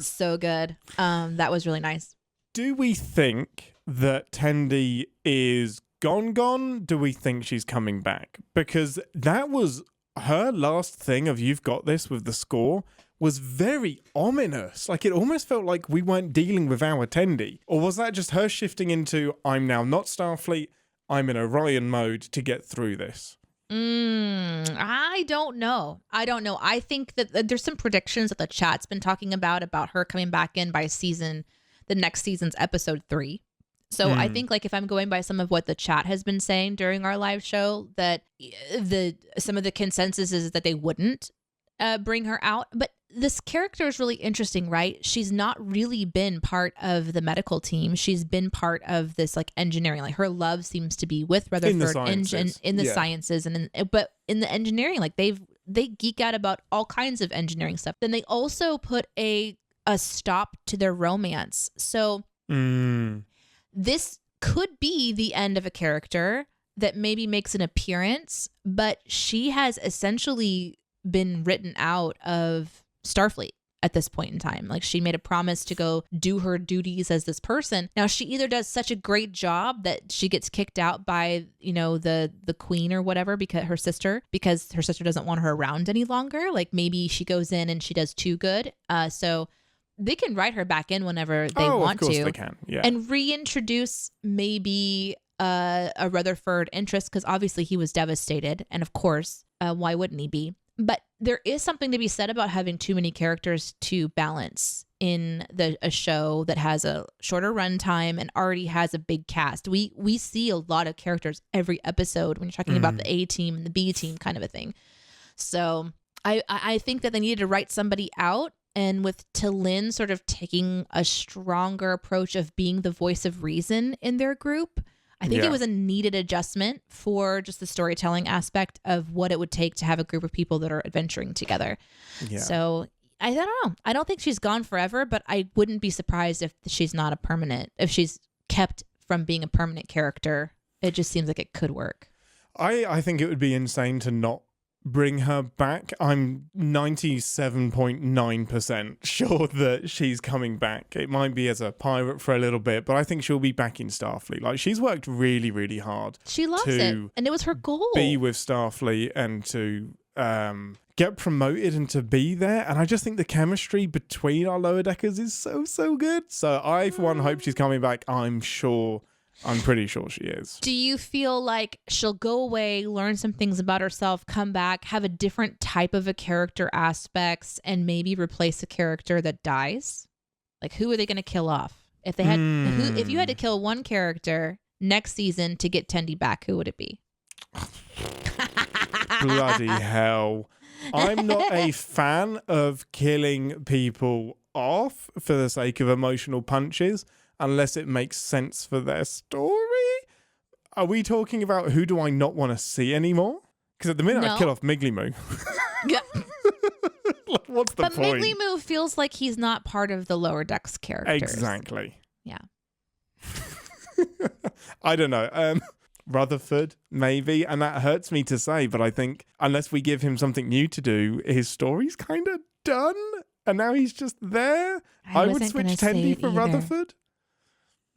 so good. That was really nice. Do we think that Tendi is gone? Do we think she's coming back? Because that was her last thing of You've Got This with the score was very ominous. Like, it almost felt like we weren't dealing with our Tendi. Or was that just her shifting into, I'm now not Starfleet, I'm in Orion mode to get through this? I don't know. I think that there's some predictions that the chat's been talking about her coming back in by the next season's episode 3. So I think like if I'm going by some of what the chat has been saying during our live show, that some of the consensus is that they wouldn't. bring her out. But this character is really interesting, right? She's not really been part of the medical team. She's been part of this like engineering. Like her love seems to be with Rutherford in the sciences, but in the engineering, like they geek out about all kinds of engineering stuff. Then they also put a stop to their romance. So this could be the end of a character that maybe makes an appearance, but she has essentially been written out of Starfleet at this point in time. Like she made a promise to go do her duties as this person. Now she either does such a great job that she gets kicked out by, the queen or whatever, because her sister doesn't want her around any longer. Like maybe she goes in and she does too good. So they can write her back in whenever they want to. Of course they can. Yeah. And reintroduce maybe a Rutherford interest, because obviously he was devastated, and of course, why wouldn't he be? But there is something to be said about having too many characters to balance in a show that has a shorter runtime and already has a big cast. We see a lot of characters every episode when you're talking about the A team and the B team kind of a thing. So I think that they needed to write somebody out. And with T'Lyn sort of taking a stronger approach of being the voice of reason in their group, I think it was a needed adjustment for just the storytelling aspect of what it would take to have a group of people that are adventuring together. Yeah. So I don't know. I don't think she's gone forever, but I wouldn't be surprised if she's kept from being a permanent character. It just seems like it could work. I think it would be insane to not bring her back. I'm 97.9% sure that she's coming back. It might be as a pirate for a little bit, but I think she'll be back in Starfleet. Like she's worked really, really hard. She loves it, and it was her goal. Be with Starfleet and to get promoted and to be there. And I just think the chemistry between our lower deckers is so good. So I, for one, hope she's coming back. I'm pretty sure she is. Do you feel like she'll go away, learn some things about herself, come back, have a different type of a character aspects, and maybe replace a character that dies? Like, who are they going to kill off? If you had to kill one character next season to get Tendi back, who would it be? Bloody hell. I'm not a fan of killing people off for the sake of emotional punches, unless it makes sense for their story. Are we talking about who do I not want to see anymore? Because at the minute I'd kill off Miggly Moo. Yeah. Like, what's the point? But Miggly Moo feels like he's not part of the lower decks characters. Exactly. Yeah. I don't know. Rutherford, maybe. And that hurts me to say, but I think unless we give him something new to do, his story's kind of done. And now he's just there. I would switch Tendi for Rutherford.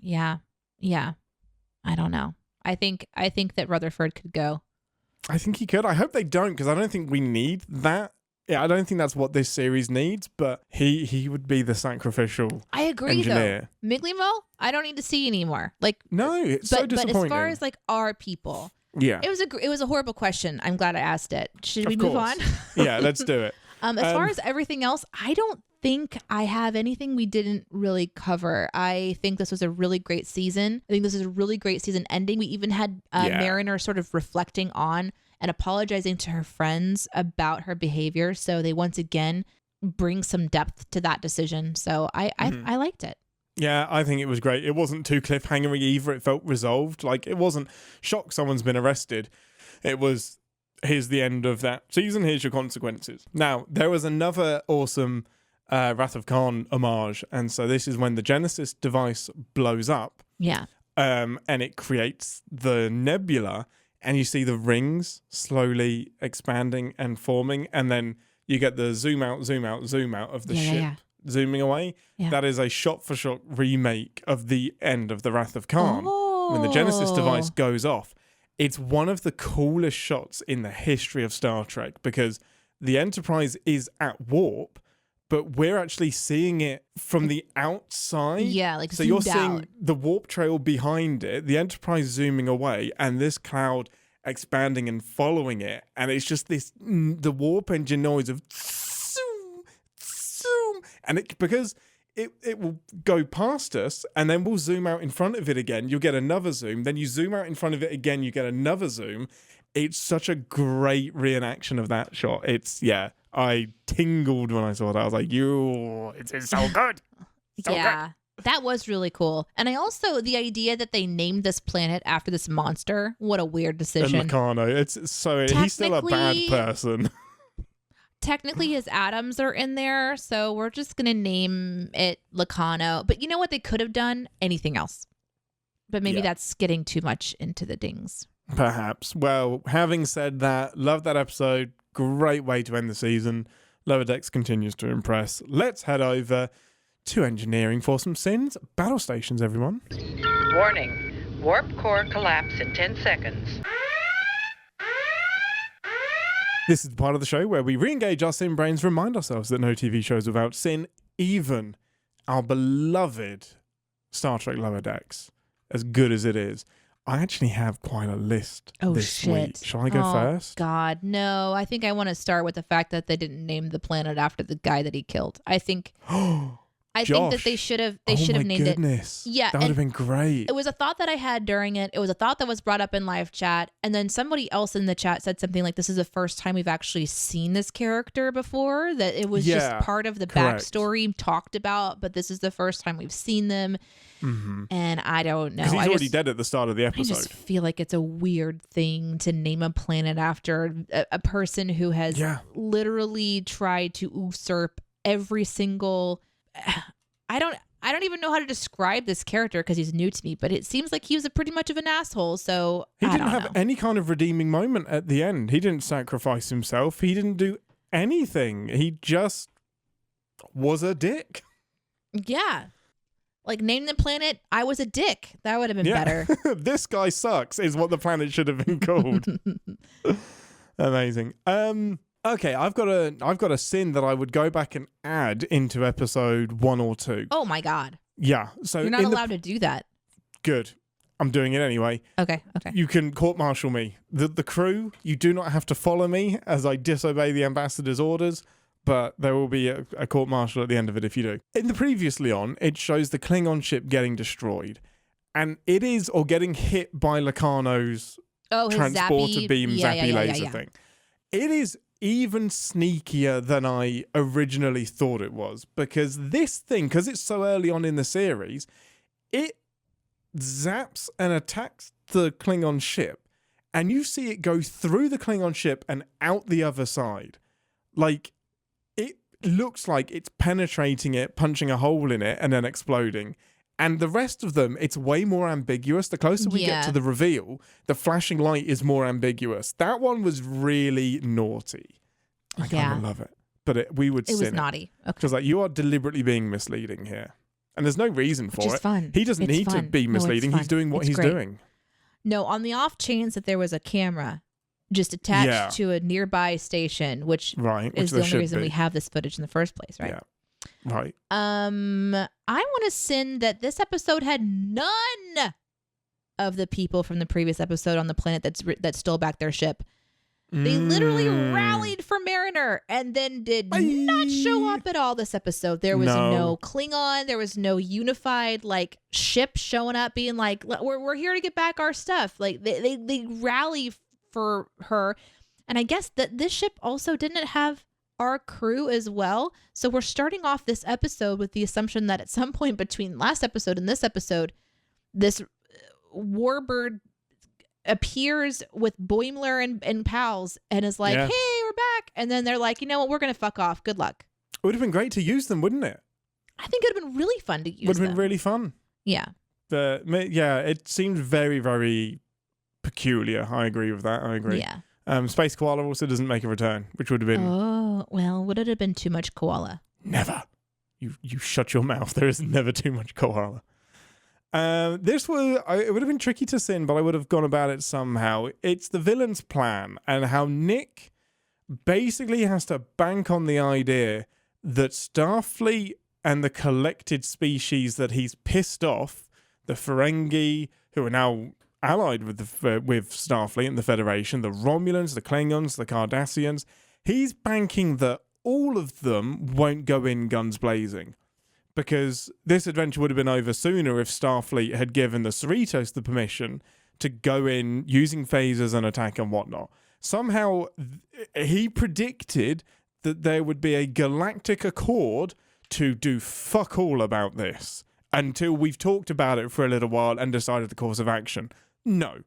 Yeah. I don't know. I think that Rutherford could go. I think he could. I hope they don't, because I don't think we need that. Yeah, I don't think that's what this series needs, but he would be the sacrificial I agree, engineer. Though. Miggly Mo, I don't need to see anymore. Like, no, it's so disappointing. But as far as like our people, yeah, it was a horrible question. I'm glad I asked it. Should we move on? Yeah, let's do it. As far as everything else, I don't think I have anything we didn't really cover. I think this was a really great season. I think this is a really great season ending. We even had Mariner sort of reflecting on and apologizing to her friends about her behavior. So they once again bring some depth to that decision. So I liked it. Yeah, I think it was great. It wasn't too cliffhangery either. It felt resolved. Like, it wasn't shock someone's been arrested. It was, here's the end of that season. Here's your consequences. Now, there was another awesome Wrath of Khan homage. And so this is when the Genesis device blows up. Yeah. And it creates the nebula. And you see the rings slowly expanding and forming. And then you get the zoom out of the ship zooming away. Yeah. That is a shot-for-shot remake of the end of the Wrath of Khan. When the Genesis device goes off. It's one of the coolest shots in the history of Star Trek, because the Enterprise is at warp, but we're actually seeing it from the outside. Yeah, like so you're seeing the warp trail behind it, the Enterprise zooming away, and this cloud expanding and following it. And it's just the warp engine noise of zoom, zoom. And because it will go past us, and then we'll zoom out in front of it again. You'll get another zoom. Then you zoom out in front of it again, you get another zoom. It's such a great reenaction of that shot. I tingled when I saw that. I was like, it's so good. So yeah. That was really cool. And I also, the idea that they named this planet after this monster, what a weird decision. And Locarno, he's still a bad person. Technically, his atoms are in there, so we're just going to name it Locarno. But you know what they could have done? Anything else. But maybe that's getting too much into the dings. Perhaps. Well, having said that, love that episode. Great way to end the season. Lower Decks continues to impress. Let's head over to engineering for some sins. Battle stations, everyone. Warning. Warp core collapse in 10 seconds. This is the part of the show where we re-engage our sin brains, remind ourselves that no TV shows without sin, even our beloved Star Trek Lower Decks, as good as it is. I actually have quite a list this week. Shall I go first? God, no. I think I want to start with the fact that they didn't name the planet after the guy that he killed. I think that they should have named it. Yeah, that would have been great. It was a thought that I had during it. It was a thought that was brought up in live chat, and then somebody else in the chat said something like, "This is the first time we've actually seen this character before. That it was just part of the backstory talked about, but this is the first time we've seen them." Mm-hmm. And I don't know. Because he's already dead at the start of the episode. I just feel like it's a weird thing to name a planet after a person who has literally tried to usurp every single. I don't even know how to describe this character because he's new to me, but it seems like he was pretty much of an asshole. So he didn't have any kind of redeeming moment at the end. He didn't sacrifice himself. He didn't do anything. He just was a dick. Yeah. Like, name the planet, I was a dick. That would have been better. This guy sucks is what the planet should have been called. Amazing. Okay, I've got a sin that I would go back and add into episode 1 or 2. Oh my God. Yeah. So you're not allowed to do that. Good. I'm doing it anyway. Okay. You can court-martial me. The crew, you do not have to follow me as I disobey the ambassador's orders, but there will be a court-martial at the end of it if you do. In the previously on, it shows the Klingon ship getting destroyed. And it is, or getting hit by Locarno's transporter beam zappy laser thing. It is even sneakier than I originally thought it was, because this thing, because it's so early on in the series, it zaps and attacks the Klingon ship, and you see it go through the Klingon ship and out the other side. Like, it looks like it's penetrating it, punching a hole in it, and then exploding. And the rest of them, it's way more ambiguous. The closer we get to the reveal, the flashing light is more ambiguous. That one was really naughty. I kind of love it. But it was naughty. Okay. Because like, you are deliberately being misleading here. And there's no reason for it. Fun. He doesn't need to be misleading. He's doing what he's doing. No, on the off chance that there was a camera just attached to a nearby station, which is the only reason we have this footage in the first place, right? Yeah. Right. I want to sin that this episode had none of the people from the previous episode on the planet that stole back their ship. They literally rallied for Mariner and then did not show up at all this episode. There was no Klingon. There was no unified ship showing up being like, we're here to get back our stuff. Like they rally for her. And I guess that this ship also didn't have our crew as well. So we're starting off this episode with the assumption that at some point between last episode and this episode, this warbird appears with Boimler and pals and is like, hey, we're back. And then they're like, you know what? We're going to fuck off. Good luck. It would have been great to use them, wouldn't it? I think it would have been really fun to use them. Would have been really fun. Yeah. It seemed very, very peculiar. I agree with that. I agree. Yeah. Space Koala also doesn't make a return, which would have been... Oh, well, would it have been too much koala? Never. You shut your mouth. There is never too much koala. It would have been tricky to sin, but I would have gone about it somehow. It's the villain's plan and how Nick basically has to bank on the idea that Starfleet and the collected species that he's pissed off, the Ferengi, who are now allied with Starfleet and the Federation, the Romulans, the Klingons, the Cardassians, he's banking that all of them won't go in guns blazing. Because this adventure would have been over sooner if Starfleet had given the Cerritos the permission to go in using phasers and attack and whatnot. Somehow, he predicted that there would be a galactic accord to do fuck all about this until we've talked about it for a little while and decided the course of action. No.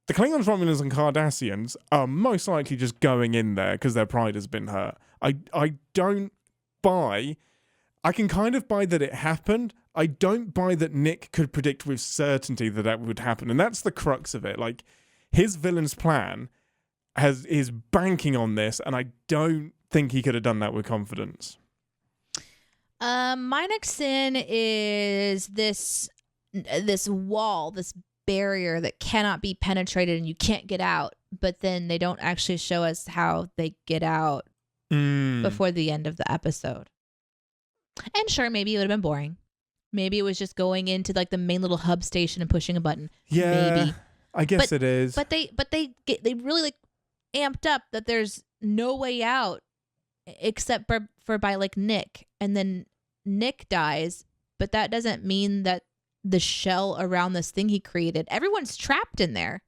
The Klingons, Romulans, and Cardassians are most likely just going in there because their pride has been hurt. I don't buy... I can kind of buy that it happened. I don't buy that Nick could predict with certainty that that would happen. And that's the crux of it. Like, his villain's plan is banking on this, and I don't think he could have done that with confidence. My next sin is this wall, this barrier that cannot be penetrated and you can't get out. But then they don't actually show us how they get out before the end of the episode. And sure, maybe it would have been boring. Maybe it was just going into like the main little hub station and pushing a button. Yeah, maybe. I guess it is. But they really like amped up that there's no way out except for by like Nick, and then Nick dies. But that doesn't mean that the shell around this thing he created, everyone's trapped in there.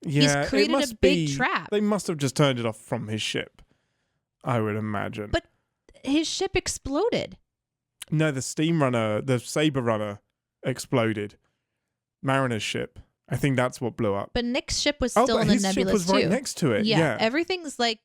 Yeah, he's created a big trap. They must have just turned it off from his ship, I would imagine. But his ship exploded. No, the steam runner, the Saber runner exploded. Mariner's ship. I think that's what blew up. But Nick's ship was still in the nebulous too. His ship was right next to it. Yeah. Everything's like...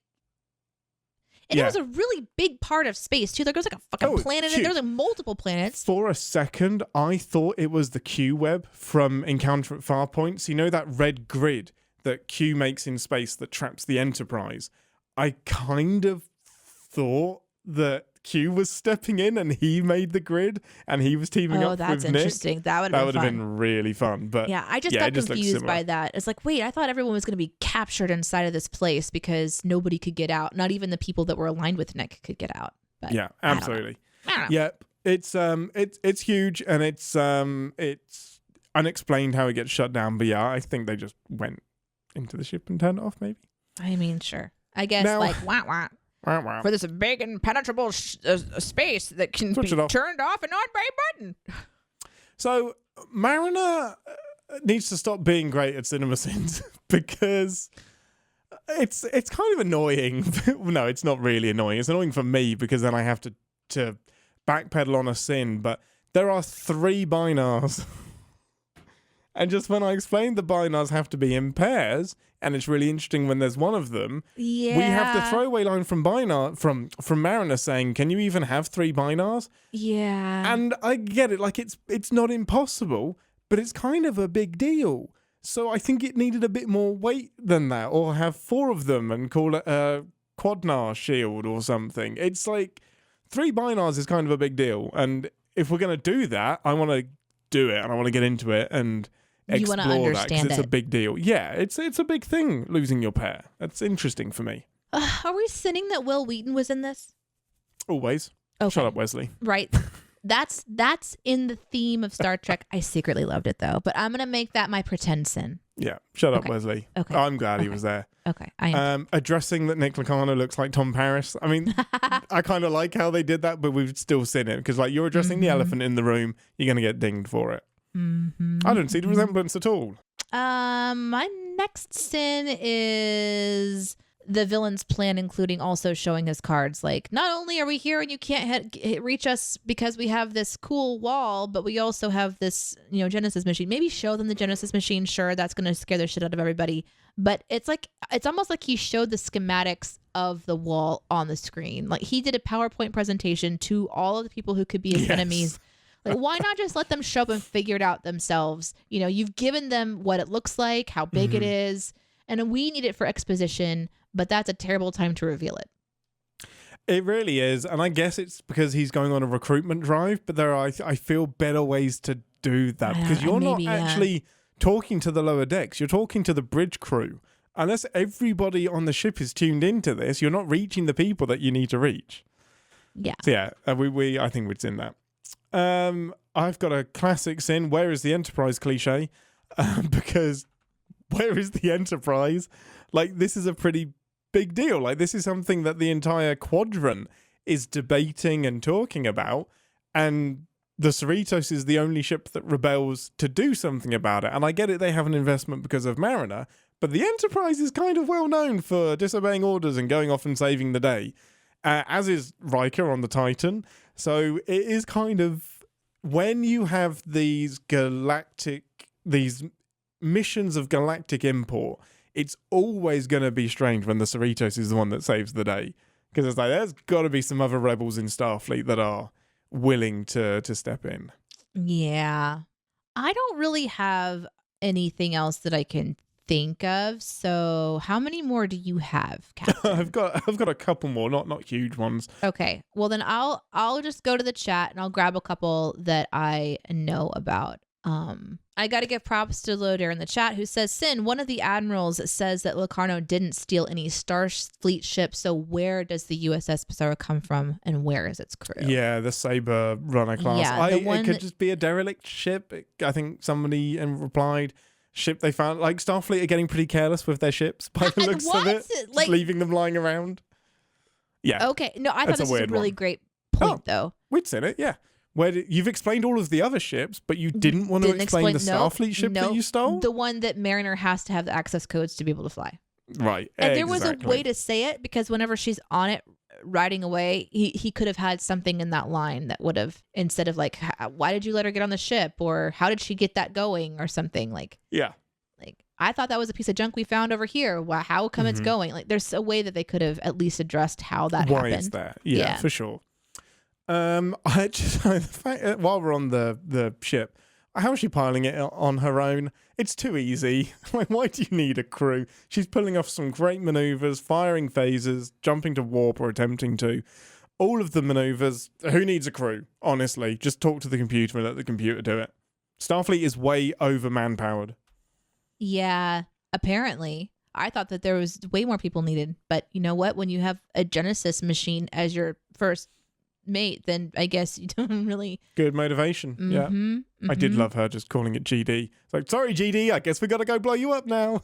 And it was a really big part of space too. There was like a fucking planet and there was like multiple planets. For a second, I thought it was the Q web from Encounter at Farpoints. You know that red grid that Q makes in space that traps the Enterprise? I kind of thought that Q was stepping in and he made the grid and he was teaming up with Nick. Oh, that's interesting. That would have been really fun. But yeah, I just got confused by that. It's like, wait, I thought everyone was going to be captured inside of this place because nobody could get out. Not even the people that were aligned with Nick could get out. But yeah, absolutely. I don't know. Yeah, it's huge and it's unexplained how it gets shut down. But yeah, I think they just went into the ship and turned it off. Maybe. I mean, sure. I guess like wah wah. For this big impenetrable space that can be turned off and on by a button. So Mariner needs to stop being great at CinemaSins because it's kind of annoying. No, it's not really annoying. It's annoying for me because then I have to backpedal on a sin. But there are 3 binars. And just when I explained the binars have to be in pairs, and it's really interesting when there's one of them. Yeah. We have the throwaway line from Mariner saying, "Can you even have 3 binars?" Yeah. And I get it, like it's not impossible, but it's kind of a big deal. So I think it needed a bit more weight than that, or have 4 of them and call it a quadnar shield or something. It's like 3 binars is kind of a big deal, and if we're gonna do that, I want to do it and I want to get into it and explore that because it's a big deal. Yeah, it's a big thing losing your pair. That's interesting for me. Are we sinning that Will Wheaton was in this? Always. Okay. Shut up, Wesley. Right. That's in the theme of Star Trek. I secretly loved it though, but I'm gonna make that my pretend sin. Yeah, shut up, Wesley. Okay. I'm glad he was there. Okay. I am. Addressing that Nick Lucano looks like Tom Paris. I mean, I kind of like how they did that, but we've still seen it because like you're addressing the elephant in the room, you're gonna get dinged for it. I don't see the resemblance at all. My next sin is the villain's plan, including also showing his cards. Like, not only are we here and you can't reach us because we have this cool wall, but we also have this, Genesis machine. Maybe show them the Genesis machine. Sure, that's going to scare the shit out of everybody. But it's almost like he showed the schematics of the wall on the screen. Like, he did a PowerPoint presentation to all of the people who could be his enemies. Like, why not just let them show up and figure it out themselves? You've given them what it looks like, how big it is, and we need it for exposition, but that's a terrible time to reveal it. It really is, and I guess it's because he's going on a recruitment drive, but there are, I feel, better ways to do that, because you're not actually talking to the lower decks, you're talking to the bridge crew. Unless everybody on the ship is tuned into this, you're not reaching the people that you need to reach. Yeah. So yeah, I think we'd sin that. I've got a classic sin. Where is the Enterprise cliche? Because where is the Enterprise? Like, this is a pretty big deal. Like, this is something that the entire quadrant is debating and talking about. And the Cerritos is the only ship that rebels to do something about it. And I get it, they have an investment because of Mariner. But the Enterprise is kind of well known for disobeying orders and going off and saving the day. as is Riker on the Titan. So it is kind of, when you have these missions of galactic import, it's always going to be strange when the Cerritos is the one that saves the day. Because it's like, there's got to be some other rebels in Starfleet that are willing to step in. Yeah. I don't really have anything else that I can think of. So how many more do you have, Captain? I've got a couple more, not huge ones. Okay. Well, then I'll just go to the chat and I'll grab a couple that I know about. I got to give props to Lodair in the chat, who says, Sin, one of the admirals says that Locarno didn't steal any Starfleet ships, so where does the USS Pizarro come from and where is its crew? Yeah, the Saber runner class. Yeah, it could just be a derelict ship. I think somebody replied, ship they found. Like, Starfleet are getting pretty careless with their ships by the looks of it. Just leaving them lying around. Yeah. Okay. No, I thought this was a really great point, though. We'd seen it, yeah. You've explained all of the other ships, but you didn't want to explain the Starfleet ship that you stole? The one that Mariner has to have the access codes to be able to fly. Right. And there was a way to say it, because whenever she's on it riding away, he could have had something in that line that would have, instead of like, why did you let her get on the ship? Or how did she get that going? Or something like. Yeah. Like, I thought that was a piece of junk we found over here. How come it's going? Like, there's a way that they could have at least addressed how that happened. Why is that? Yeah, for sure. I just, the fact, while we're on the ship, how is she piloting it on her own? It's too easy. Like, why do you need a crew? She's pulling off some great maneuvers, firing phasers, jumping to warp or attempting to. All of the maneuvers. Who needs a crew? Honestly, just talk to the computer and let the computer do it. Starfleet is way over manpowered. Yeah, apparently. I thought that there was way more people needed, but you know what? When you have a Genesis machine as your first mate, then I guess you don't really. Good motivation. Yeah. I did love her just calling it GD. It's like, sorry, GD, I guess we got to go blow you up now.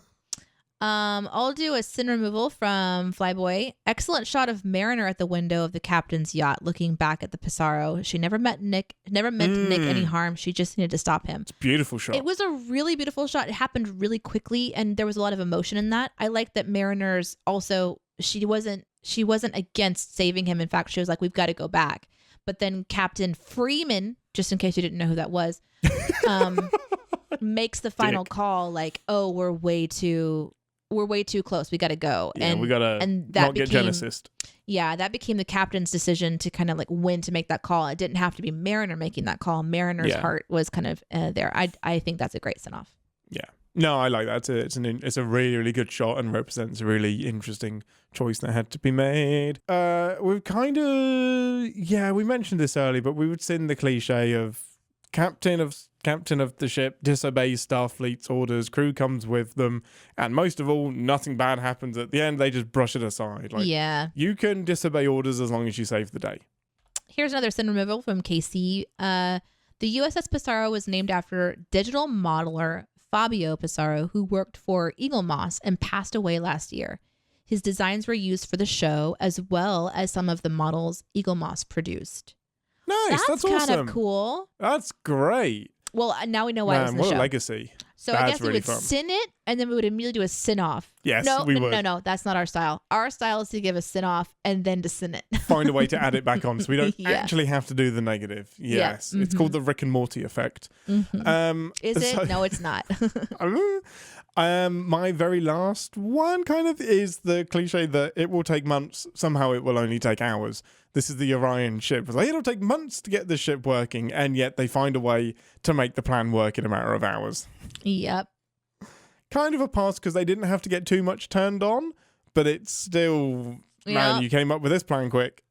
I'll do a sin removal from Flyboy. Excellent shot of Mariner at the window of the captain's yacht looking back at the Pizarro. She never meant Nick any harm. She just needed to stop him. It's a beautiful shot. It was a really beautiful shot. It happened really quickly and there was a lot of emotion in that. I like that Mariner's also, she wasn't against saving him. In fact, she was like, we've got to go back. But then Captain Freeman, just in case you didn't know who that was, makes the final call like, oh, we're way too close. We got to go. Yeah, we got to not get Genesis. Yeah, that became the captain's decision to kind of like when to make that call. It didn't have to be Mariner making that call. Mariner's heart was kind of there. I think that's a great send-off. Yeah. No, I like that. It's a really, really good shot and represents a really interesting choice that had to be made. We've kind of, we mentioned this earlier, but we would sing the cliche of captain of the ship disobeys Starfleet's orders, crew comes with them, and most of all, nothing bad happens at the end. They just brush it aside. Like, you can disobey orders as long as you save the day. Here's another sin removal from KC. The USS Pizarro was named after digital modeler Fabio Pizarro, who worked for Eaglemoss and passed away last year. His designs were used for the show as well as some of the models Eaglemoss produced. Nice, that's awesome. Kind of cool. That's great. Well, now we know why it was in the show. What a legacy. So I guess we would sin it, and then we would immediately do a sin off. Yes, we would. No, that's not our style. Our style is to give a sin off and then to sin it. Find a way to add it back on so we don't actually have to to do the negative. Yes. It's called the Rick and Morty effect. Is it? No, it's not. My very last one kind of is the cliche that it will take months. Somehow it will only take hours. This is the Orion ship. It's like, it'll take months to get the ship working, and yet they find a way to make the plan work in a matter of hours. Yep. Kind of a pass because they didn't have to get too much turned on, but it's still, man, you came up with this plan quick.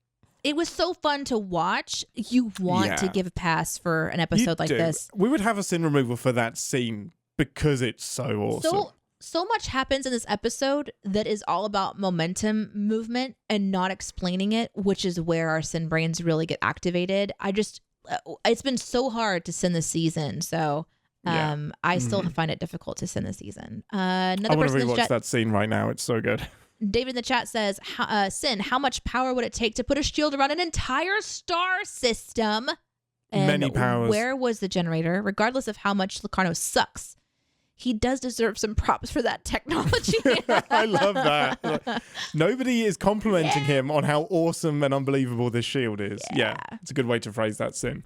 It was so fun to watch. You want to give a pass for an episode like this. We would have a sin removal for that scene because it's so awesome. So much happens in this episode that is all about momentum movement and not explaining it, which is where our sin brains really get activated. It's been so hard to sin this season, so I still find it difficult to sin this season. I want to rewatch that scene right now. It's so good. David in the chat says, Sin, how much power would it take to put a shield around an entire star system? And many powers. Where was the generator? Regardless of how much Locarno sucks, he does deserve some props for that technology. I love that. Nobody is complimenting him on how awesome and unbelievable this shield is. Yeah, it's a good way to phrase that, Sin.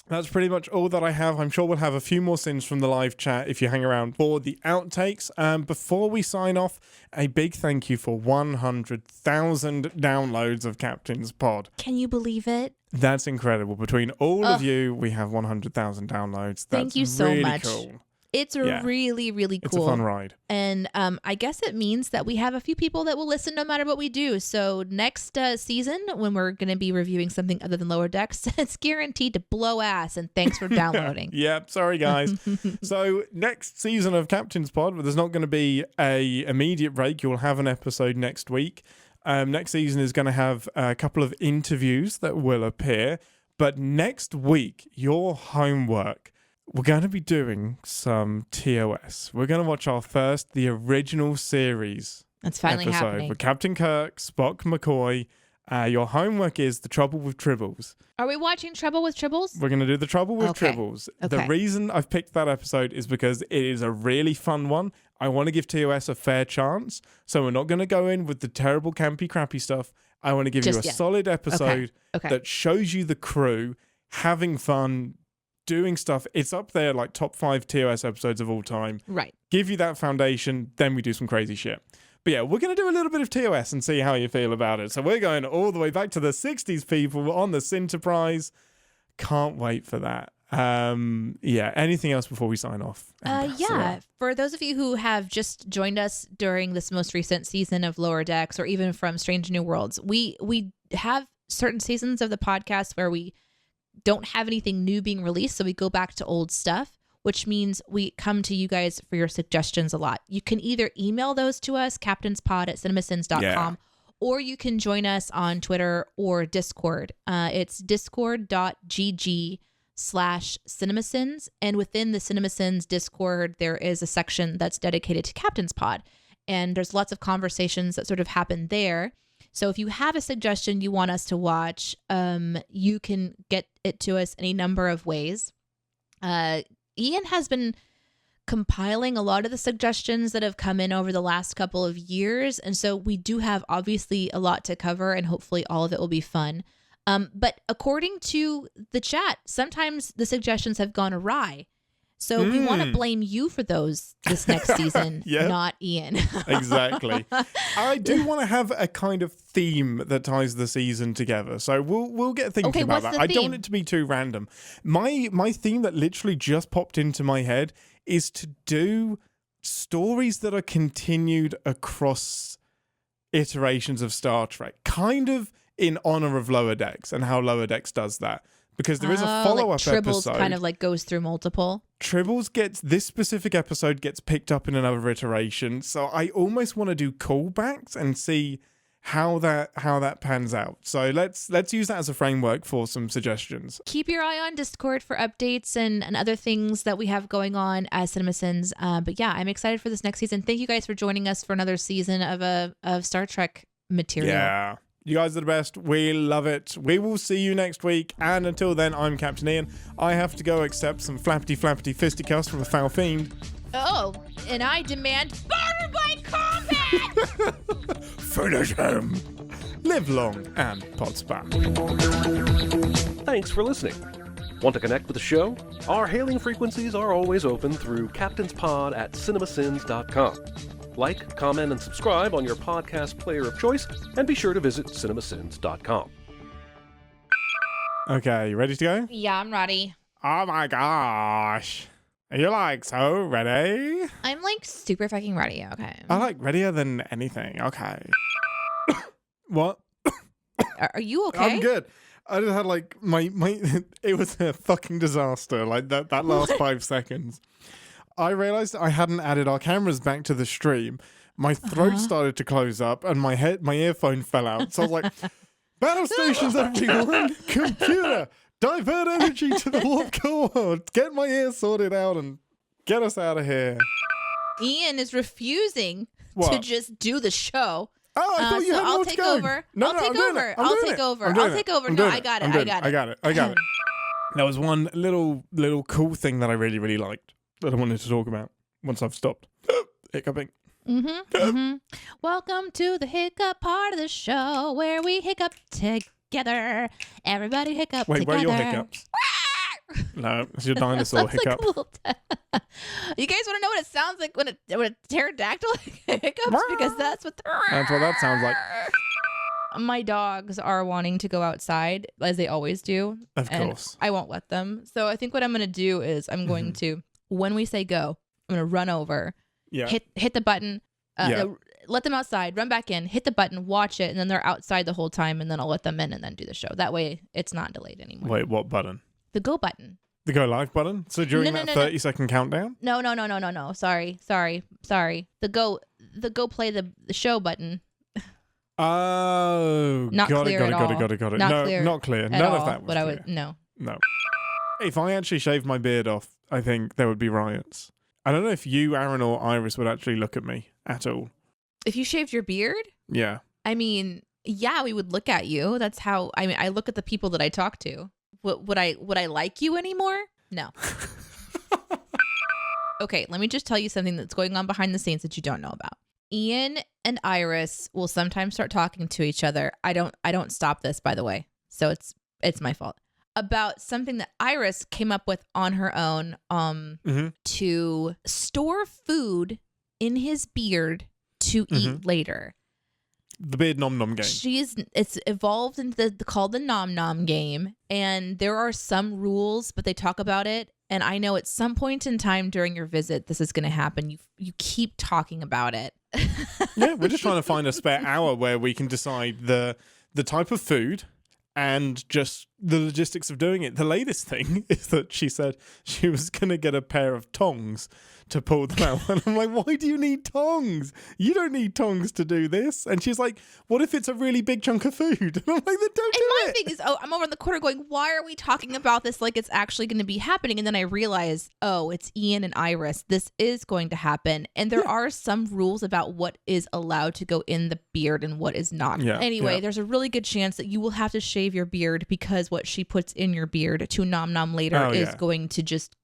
That's pretty much all that I have. I'm sure we'll have a few more sins from the live chat if you hang around for the outtakes. Before we sign off, a big thank you for 100,000 downloads of Captain's Pod. Can you believe it? That's incredible. Between all of you, we have 100,000 downloads. That's thank you so really much. Cool. It's really, really cool. It's a fun ride. And I guess it means that we have a few people that will listen no matter what we do. So next season, when we're going to be reviewing something other than Lower Decks, it's guaranteed to blow ass. And thanks for downloading. Yep, sorry guys. So next season of Captain's Pod, there's not going to be a immediate break. You'll have an episode next week. Next season is going to have a couple of interviews that will appear. But next week, your homework, we're going to be doing some TOS. We're going to watch the original series. That's finally episode happening. With Captain Kirk, Spock, McCoy. Your homework is The Trouble with Tribbles. Are we watching Trouble with Tribbles? We're going to do The Trouble with Tribbles. Okay. The reason I've picked that episode is because it is a really fun one. I want to give TOS a fair chance. So we're not going to go in with the terrible, campy, crappy stuff. I want to give you a solid episode that shows you the crew having fun, doing stuff. It's up there like top 5 TOS episodes of all time. Right. Give you that foundation, then we do some crazy shit. But yeah, we're going to do a little bit of TOS and see how you feel about it. So we're going all the way back to the 60s, people, on the Sinterprise. Can't wait for that. Anything else before we sign off? For those of you who have just joined us during this most recent season of Lower Decks, or even from Strange New Worlds, we have certain seasons of the podcast where we don't have anything new being released, so we go back to old stuff, which means we come to you guys for your suggestions a lot. You can either email those to us, captainspod@cinemasins.com, or you can join us on Twitter or Discord. It's discord.gg/CinemaSins, and within the CinemaSins Discord, there is a section that's dedicated to Captain's Pod, and there's lots of conversations that sort of happen there. So if you have a suggestion you want us to watch, you can get it to us any number of ways. Ian has been compiling a lot of the suggestions that have come in over the last couple of years. And so we do have obviously a lot to cover, and hopefully all of it will be fun. But according to the chat, sometimes the suggestions have gone awry. So we want to blame you for those this next season, not Ian. Exactly. I do want to have a kind of theme that ties the season together. So we'll get thinking about that. I don't want it to be too random. My theme that literally just popped into my head is to do stories that are continued across iterations of Star Trek, kind of in honor of Lower Decks and how Lower Decks does that. Because there is a follow-up Tribbles episode. kind of like goes through multiple. Tribbles this specific episode gets picked up in another iteration. So I almost want to do callbacks and see how that pans out. So let's use that as a framework for some suggestions. Keep your eye on Discord for updates and other things that we have going on as CinemaSins. But yeah, I'm excited for this next season. Thank you guys for joining us for another season of Star Trek material. Yeah. You guys are the best. We love it. We will see you next week. And until then, I'm Captain Ian. I have to go accept some flappity fisticuffs from a foul fiend. Oh, and I demand barter by combat! Finish him. Live long and Podsper. Thanks for listening. Want to connect with the show? Our hailing frequencies are always open through captainspod@cinemasins.com. Like, comment, and subscribe on your podcast player of choice, and be sure to visit cinemasins.com. Okay, you ready to go? Yeah, I'm ready. Oh my gosh. Are you so ready? I'm super fucking ready, okay. I readier than anything, okay. What? Are you okay? I'm good. I just had my it was a fucking disaster, that last 5 seconds. I realized I hadn't added our cameras back to the stream. My throat started to close up and my earphone fell out. So I was like, battle stations, everyone! Computer, divert energy to the warp core! Get my ear sorted out and get us out of here. Ian is refusing to just do the show. Oh, I thought you had more to go. I'll take over. I'll take over. No, I got it. There was one little cool thing that I really, really liked that I wanted to talk about. once I've stopped hiccuping. Welcome to the hiccup part of the show where we hiccup together. Everybody hiccup Wait, together. where are your hiccups? No, it's your dinosaur hiccup. You guys want to know what it sounds like when a pterodactyl hiccups? Because that's what that sounds like. My dogs are wanting to go outside, as they always do. Of course. I won't let them. So I think what I'm going to do is I'm going to, when we say go, I'm going to run over, hit the button, let them outside, run back in, hit the button, watch it, and then they're outside the whole time, and then I'll let them in and then do the show. That way it's not delayed anymore. Wait, what button? The go button. The go live button? So during that 30-second countdown? No. Sorry. The go play the show button. Oh, not clear at all. Got it. Not clear. None of that was clear. No. If I actually shaved my beard off, I think there would be riots. I don't know if you, Aaron, or Iris would actually look at me at all. If you shaved your beard? Yeah. I mean, yeah, we would look at you. That's how, I look at the people that I talk to. Would I like you anymore? No. Okay, let me just tell you something that's going on behind the scenes that you don't know about. Ian and Iris will sometimes start talking to each other. I don't stop this, by the way. So it's my fault. About something that Iris came up with on her own to store food in his beard to eat later. The beard nom nom game. It's evolved into called the nom nom game, and there are some rules, but they talk about it. And I know at some point in time during your visit, this is going to happen. You keep talking about it. Yeah, we're just trying to find a spare hour where we can decide the type of food and just the logistics of doing it. The latest thing is that she said she was going to get a pair of tongs to pull them out. And I'm like, why do you need tongs? You don't need tongs to do this. And she's like, what if it's a really big chunk of food? And I'm like, then don't do it. And my thing is, I'm over in the corner going, why are we talking about this like it's actually going to be happening? And then I realize, it's Ian and Iris. This is going to happen. And there are some rules about what is allowed to go in the beard and what is not. Yeah, anyway, there's a really good chance that you will have to shave your beard because what she puts in your beard to nom nom later is going to just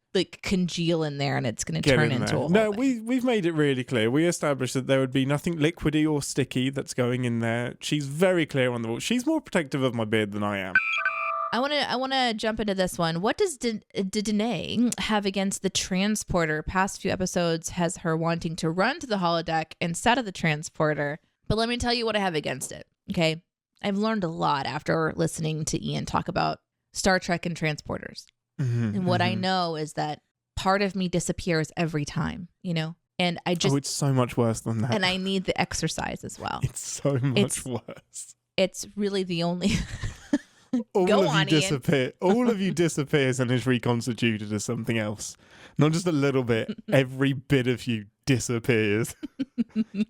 congeal in there, and it's going to turn into a whole thing. We've made it really clear. We established that there would be nothing liquidy or sticky that's going in there. She's very clear on the rules. She's more protective of my beard than I am. I want to jump into this one. What does Deneé have against the transporter? Past few episodes has her wanting to run to the holodeck instead of the transporter. But let me tell you what I have against it. Okay, I've learned a lot after listening to Ian talk about Star Trek and transporters. And what I know is that part of me disappears every time, and I just... Oh, it's so much worse than that. And I need the exercise as well. It's so much worse. It's really the only... All of you disappears and is reconstituted as something else. Not just a little bit. Every bit of you disappears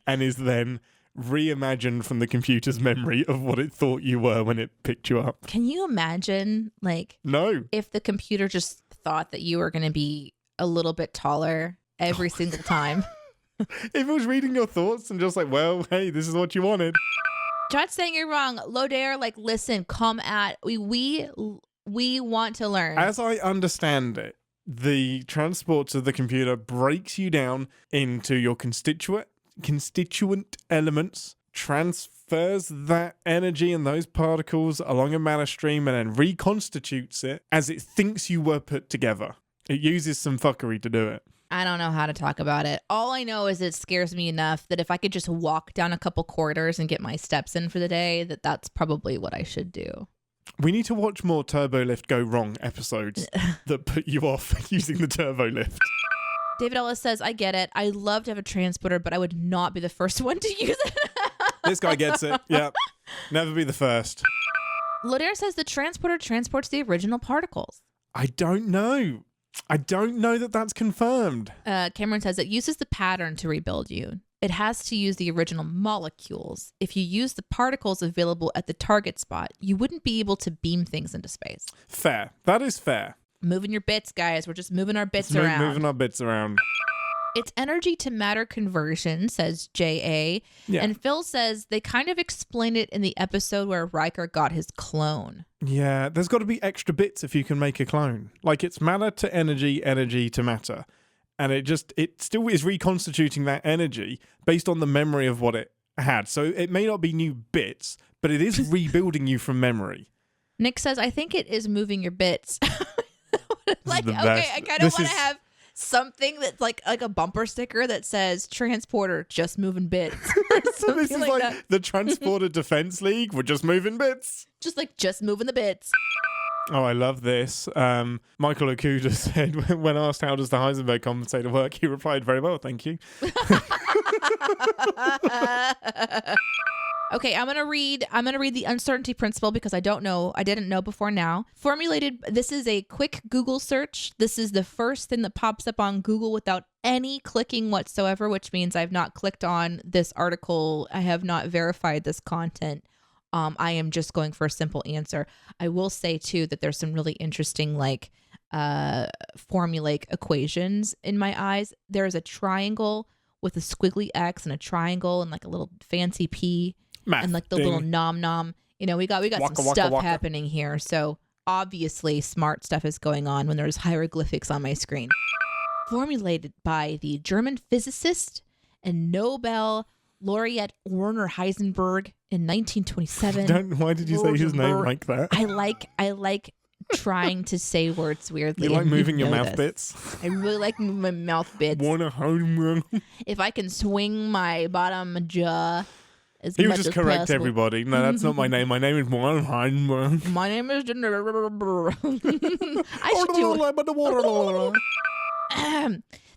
and is then reimagined from the computer's memory of what it thought you were when it picked you up. Can you imagine, no, if the computer just thought that you were going to be a little bit taller every single time? If it was reading your thoughts and just well, hey, this is what you wanted. Chat's saying you're wrong. Lodair, listen, come at we want to learn. As I understand it, the transports of the computer breaks you down into your constituent elements, transfers that energy and those particles along a matter stream, and then reconstitutes it as it thinks you were put together. It uses some fuckery to do it. I don't know how to talk about it. All I know is it scares me enough that if I could just walk down a couple corridors and get my steps in for the day, that's probably what I should do. We need to watch more Turbo Lift go wrong episodes that put you off using the Turbo Lift. David Ellis says, I get it. I'd love to have a transporter, but I would not be the first one to use it. This guy gets it. Yeah. Never be the first. Lodair says the transporter transports the original particles. I don't know. I don't know that that's confirmed. Cameron says it uses the pattern to rebuild you. It has to use the original molecules. If you use the particles available at the target spot, you wouldn't be able to beam things into space. Fair. That is fair. Moving your bits, guys. We're just moving our bits around. Moving our bits around. It's energy to matter conversion, says J.A. Yeah. And Phil says they kind of explain it in the episode where Riker got his clone. Yeah, there's got to be extra bits if you can make a clone. It's matter to energy, energy to matter. and it still is reconstituting that energy based on the memory of what it had. So it may not be new bits, but it is rebuilding you from memory. Nick says, I think it is moving your bits. Like, okay, best. I kind of want to have something that's like a bumper sticker that says transporter just moving bits. So this is like the Transporter Defense League. We're just moving bits. Just moving the bits. Oh, I love this. Michael Okuda said, when asked how does the Heisenberg compensator work, he replied, very well, thank you. Okay, I'm gonna read the uncertainty principle because I didn't know before now. This is a quick Google search. This is the first thing that pops up on Google without any clicking whatsoever, which means I've not clicked on this article. I have not verified this content. I am just going for a simple answer. I will say too that there's some really interesting formulaic equations in my eyes. There is a triangle with a squiggly X and a triangle and like a little fancy P. Math and like the little nom. We got waka, some waka, stuff waka. happening here. So obviously smart stuff is going on when there's hieroglyphics on my screen. Formulated by the German physicist and Nobel laureate Werner Heisenberg in 1927. Why did you say his name like that? I like trying to say words weirdly. You like moving your mouth bits? I really like moving my mouth bits. Werner Heisenberg. If I can swing my bottom jaw. He would just correct everybody. No, that's not my name. My name is Werner Heisenberg. My name is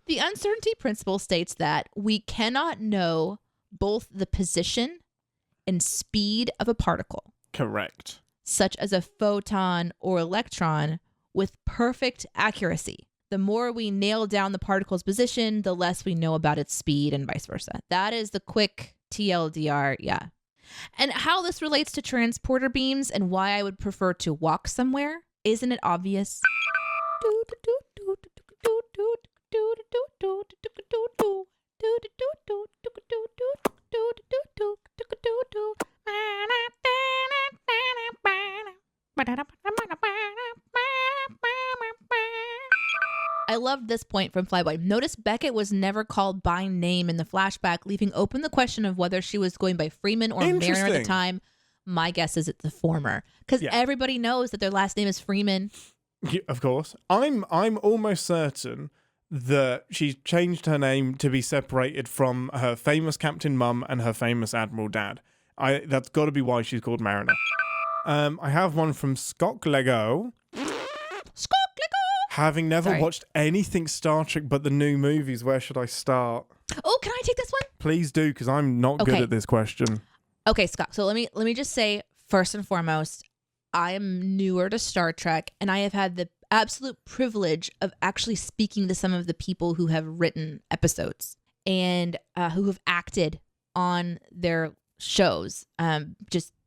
The uncertainty principle states that we cannot know both the position and speed of a particle. Correct. Such as a photon or electron with perfect accuracy. The more we nail down the particle's position, the less we know about its speed and vice versa. That is the quick TLDR, yeah. And how this relates to transporter beams and why I would prefer to walk somewhere, isn't it obvious? I loved this point from Flyboy. Notice Beckett was never called by name in the flashback, leaving open the question of whether she was going by Freeman or Mariner at the time. My guess is it's the former, because everybody knows that their last name is Freeman. Yeah, of course. I'm almost certain that she changed her name to be separated from her famous Captain Mum and her famous Admiral Dad. That's got to be why she's called Mariner. I have one from Scott Lego. Having never watched anything Star Trek but the new movies, where should I start? Oh, can I take this one? Please do, because I'm not good at this question. Okay, Scott. So let me just say, first and foremost, I am newer to Star Trek, and I have had the absolute privilege of actually speaking to some of the people who have written episodes and who have acted on their shows.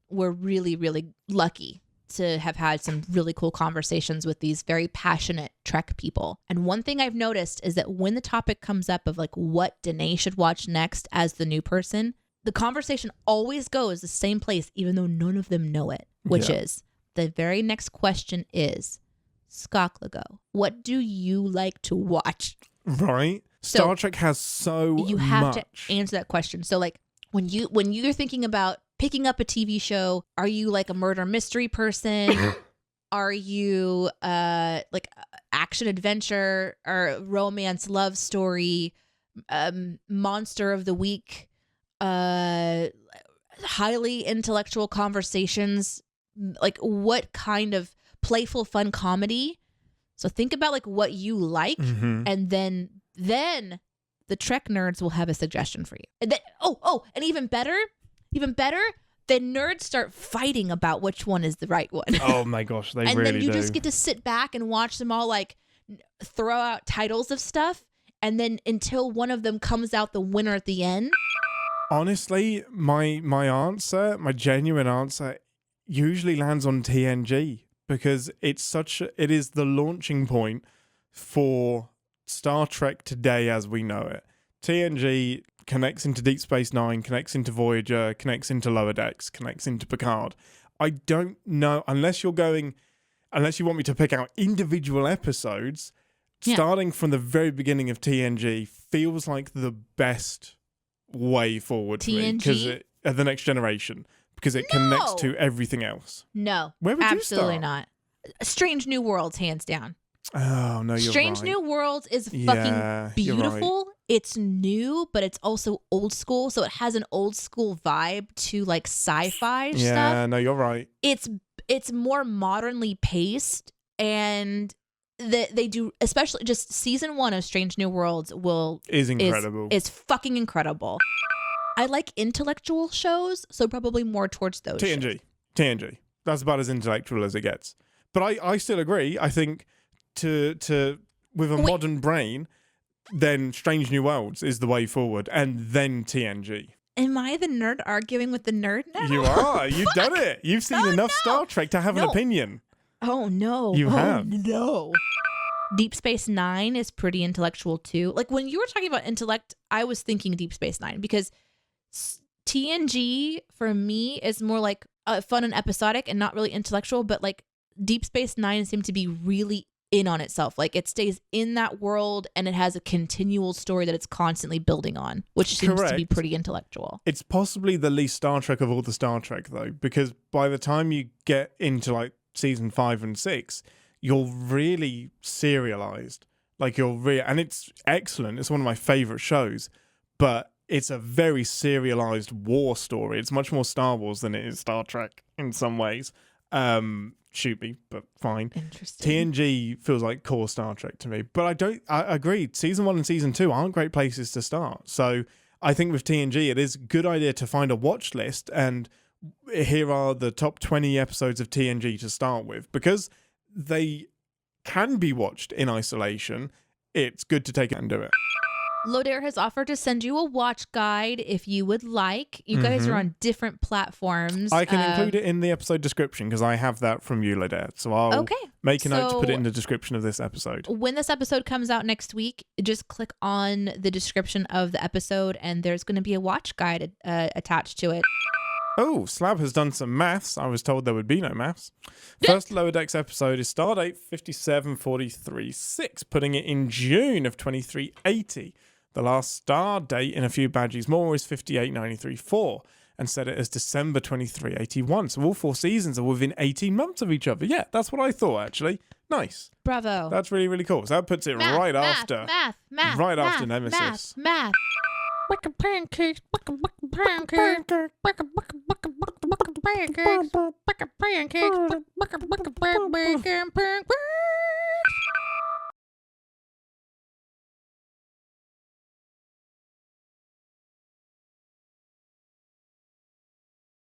We're really, really lucky to have had some really cool conversations with these very passionate Trek people. And one thing I've noticed is that when the topic comes up of like what Deneé should watch next as the new person, the conversation always goes the same place, even though none of them know it, which is the very next question is, Skoklago, what do you like to watch? Right. Star Trek has so much. You have to answer that question. So like when you're thinking about picking up a TV show, are you like a murder mystery person? Are you like action adventure or romance love story, monster of the week, highly intellectual conversations? Like what kind of playful fun comedy? So think about like what you like, and then the Trek nerds will have a suggestion for you. And then and even better, the nerds start fighting about which one is the right one. Oh my gosh, they really do. And then you just get to sit back and watch them all like throw out titles of stuff, and then until one of them comes out the winner at the end. Honestly, my genuine answer usually lands on TNG, because it is the launching point for Star Trek today as we know it. TNG connects into Deep Space Nine, connects into Voyager, connects into Lower Decks, connects into Picard. I don't know, unless you want me to pick out individual episodes, starting from the very beginning of TNG feels like the best way forward for me because the Next Generation, because it connects to everything else. No, where would absolutely you start? not. Strange New Worlds, hands down. Oh no, you're Strange right. New Worlds is fucking You're beautiful. right. It's new, but it's also old school, so it has an old school vibe to like sci-fi stuff. Yeah, no, you're right. It's more modernly paced, and they do, especially just season 1 of Strange New Worlds Is incredible. Is fucking incredible. I like intellectual shows, so probably more towards those. TNG. That's about as intellectual as it gets. But I still agree. I think to with a modern brain, then Strange New Worlds is the way forward, and then TNG. Am I the nerd arguing with the nerd now? You are. You've done it. You've seen enough Star Trek to have an opinion. Oh no. You have. No. Deep Space Nine is pretty intellectual too. Like when you were talking about intellect, I was thinking Deep Space Nine because TNG for me is more like fun and episodic and not really intellectual, but like Deep Space Nine seemed to be really in on itself. Like it stays in that world and it has a continual story that it's constantly building on, which seems to be pretty intellectual. It's possibly the least Star Trek of all the Star Trek though, because by the time you get into like season 5 and 6, you're really serialized. Like and it's excellent. It's one of my favorite shows, but it's a very serialized war story. It's much more Star Wars than it is Star Trek in some ways. Shoot me, but fine. Interesting. TNG feels like core Star Trek to me, but I agree. Season 1 and season 2 aren't great places to start. So I think with TNG, it is a good idea to find a watch list, and here are the top 20 episodes of TNG to start with, because they can be watched in isolation. It's good to take it and do it. Lodair has offered to send you a watch guide if you would like. You guys are on different platforms. I can include it in the episode description because I have that from you, Lodair. So I'll make a note to put it in the description of this episode. When this episode comes out next week, just click on the description of the episode and there's going to be a watch guide attached to it. Oh, Slab has done some maths. I was told there would be no maths. First Lower Decks episode is Stardate 5743-6, putting it in June of 2380. The last star date in a few badges more is 5893-4, and set it as December 2381. So all 4 seasons are within 18 months of each other. Yeah, that's what I thought, actually. Nice. Bravo. That's really, really cool. So that puts it right after Nemesis. Math. Wicca pancakes, wicca pancakes, wicca pancakes, wicca pancakes, wicca pancakes, wicca pancakes.